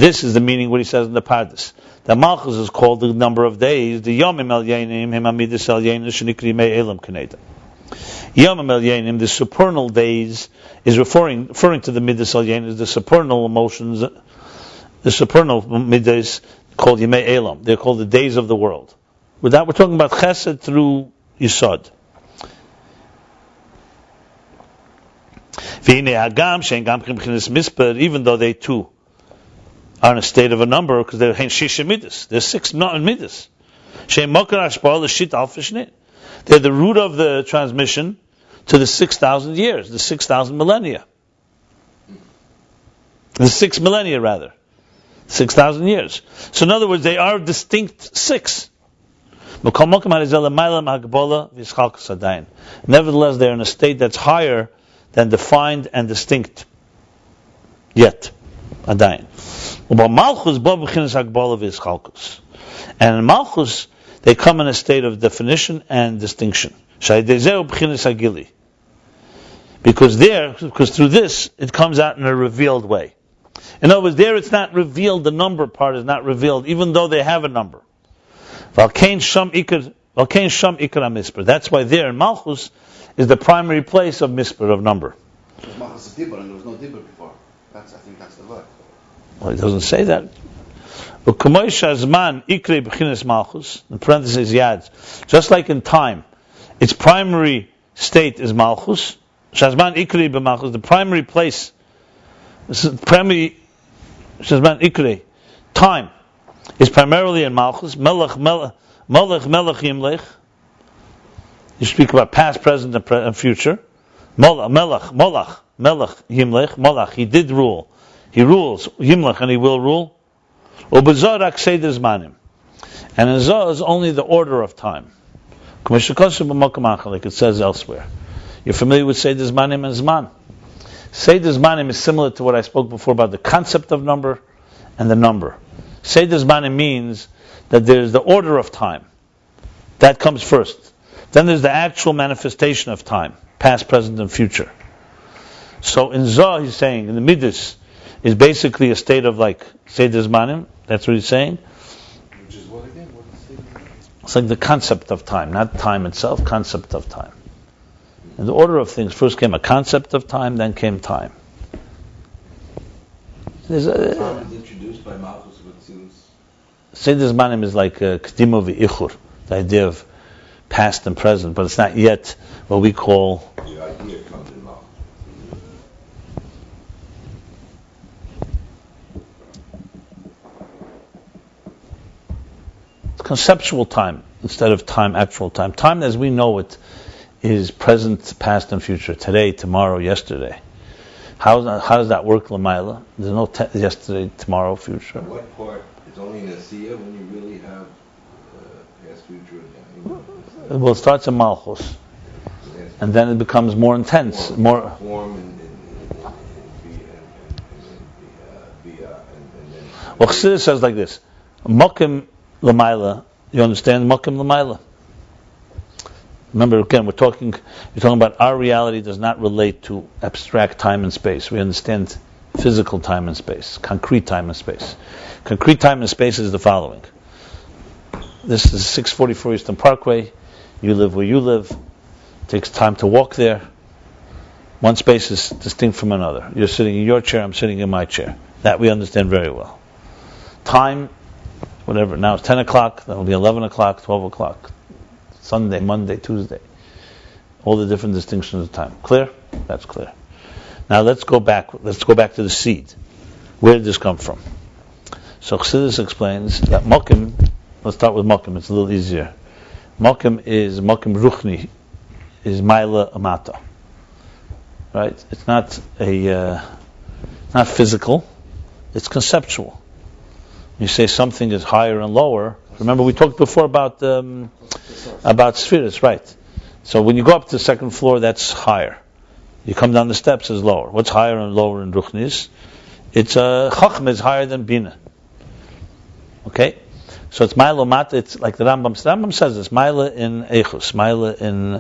this is the meaning what he says in the Pardes. The Malchus is called the number of days. The Yomim El Yenim, Hemamidus El Yenim, Shenikri Me Elam Kaneda. Yomim El Yenim, the supernal days, is referring to the Midas El Yenim, the supernal emotions, the supernal Midas called Yemei Elam. They're called the days of the world. With that, we're talking about chesed through yisod. Even though they too are in a state of a number, because they're shisha midas. There's 6 midas. They're the root of the transmission to the 6,000 years, the 6,000 millennia. The 6 millennia, rather. 6,000 years. So in other words, they are distinct 6. Nevertheless, they're in a state that's higher than defined and distinct. Yet. Adain. And in Malchus, they come in a state of definition and distinction. Because through this, it comes out in a revealed way. In other words, there it's not revealed, the number part is not revealed, even though they have a number. That's why there in Malchus is the primary place of mispar, of number. Malchus is dibur, and there was no dibur before. I think that's the word. Well, it doesn't say that. In parentheses, yad. Just like in time, its primary state is Malchus. Shazman ikri b'Malchus, the primary place, primary Shazman ikri, time, is primarily in Malchus. Melech yimlech. You speak about past, present, and future. Melech yimlech. He did rule. He rules. Yimlech, and he will rule. Ubezorak seder zmanim. And in Zohar is only the order of time. Like it says elsewhere. You're familiar with Seder Zmanim and Zman. Seder Zmanim is similar to what I spoke before about the concept of number and the number. Seder Zmanim means that there's the order of time. That comes first. Then there's the actual manifestation of time, past, present, and future. So in Zohar, he's saying, in the Midas, is basically a state of like Seder Zmanim. That's what he's saying. Which is what again? What is Seder Zmanim? It's like the concept of time, not time itself, concept of time. In the order of things, first came a concept of time, then came time. Time is introduced by Malchus with Tzilus. Seder Zmanim is like Kedima v'ichur, the idea of past and present, but it's not yet what we call. The idea comes in Malchus. It's conceptual time instead of time, actual time. Time as we know it is present, past, and future. Today, tomorrow, yesterday. How does that work, Lamaila? There's no yesterday, tomorrow, future. What part? It's only in Asiya when you really have past, future, and Well, it starts in Malchus, and then it becomes more intense, more. Form and then. Well, Chassidus says like this: Mokim Lamaila. You understand Mokim Lamaila? Remember, again, you're talking about our reality does not relate to abstract time and space. We understand physical time and space, concrete time and space. Concrete time and space is the following. This is 644 Eastern Parkway. You live where you live. It takes time to walk there. One space is distinct from another. You're sitting in your chair, I'm sitting in my chair. That we understand very well. Time, whatever. Now it's 10 o'clock, that will be 11 o'clock, 12 o'clock. Sunday, Monday, Tuesday. All the different distinctions of time. Clear? That's clear. Now let's go back to the seed. Where did this come from? So Chassidus explains that Mokim, let's start with Mokim, it's a little easier. Mokim is Mokim Ruchni, is Maila Amata. Right? It's not not physical, it's conceptual. You say something is higher and lower. Remember we talked before about Sefirot, right? So when you go up to the second floor, that's higher. You come down the steps, is lower. What's higher and lower in Ruchnis? It's Chachma is higher than Bina. Okay? So it's Maila Mata, it's like the Rambam says this, Maila in Eichus, Maila in,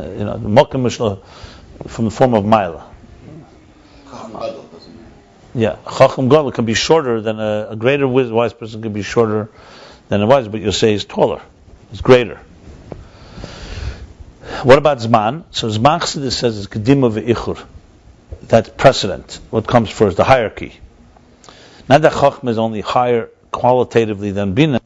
Mokim from the form of Maila. Yeah, Chacham Gadol can be shorter than a greater wise person can be shorter than a wise, but you'll say he's taller, he's greater. What about Zman? So Zman Chassidus says is Kedima ve'ichur. That's precedent. What comes first? The hierarchy. Not that Chacham is only higher qualitatively than Bina.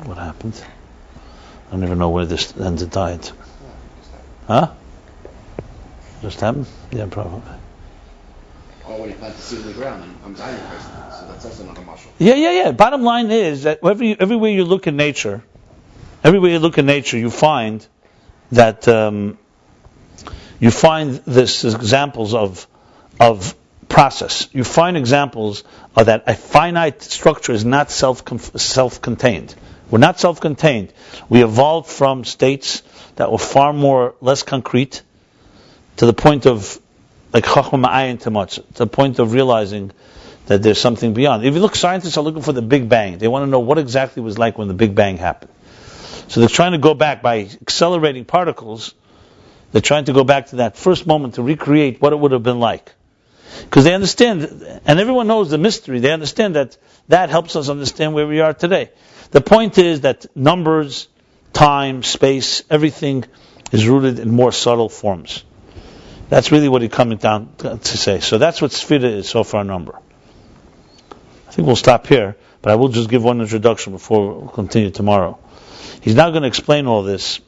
What happened? I don't even know where this ended. Died. Huh? Just happened? Yeah, probably. Or when you plant the seed in the ground and it comes Ayin Beis, so that's also not a Malchut. Yeah. Bottom line is that everywhere you look in nature, you find that you find this examples of process. You find examples of that a finite structure is not self-contained. We're not self-contained. We evolved from states that were less concrete to the point of like Chachma Ma'ayin Tematz, to the point of realizing that there's something beyond. If you look, scientists are looking for the Big Bang. They want to know what exactly it was like when the Big Bang happened. So they're trying to go back by accelerating particles. They're trying to go back to that first moment to recreate what it would have been like. Because they understand, and everyone knows the mystery, they understand that helps us understand where we are today. The point is that numbers, time, space, everything is rooted in more subtle forms. That's really what he's coming down to say. So that's what Sefirah is, so far number. I think we'll stop here, but I will just give one introduction before we'll continue tomorrow. He's now going to explain all this.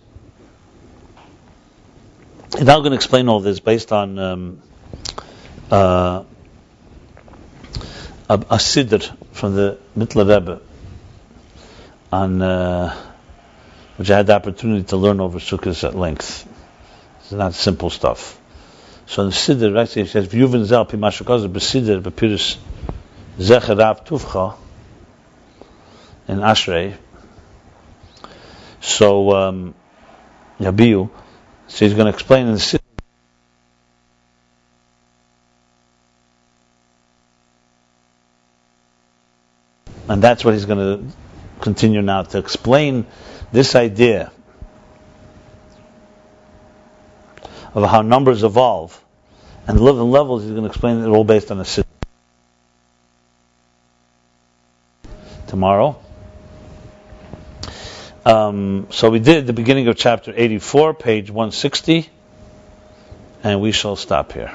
He's now going to explain all this based on a siddur from the Mittler Rebbe, which I had the opportunity to learn over Sukkot at length. It's not simple stuff. So in the siddur, actually, it says, "V'yuvin zel pi mashakazer b'siddur b'piris zecher rav tuvcha in Ashrei." So Yabiu, so he's going to explain in the siddur. And that's what he's going to continue now to explain this idea of how numbers evolve, and the levels. He's going to explain it all based on a siddur. Tomorrow. So we did the beginning of chapter 84, page 160, and we shall stop here.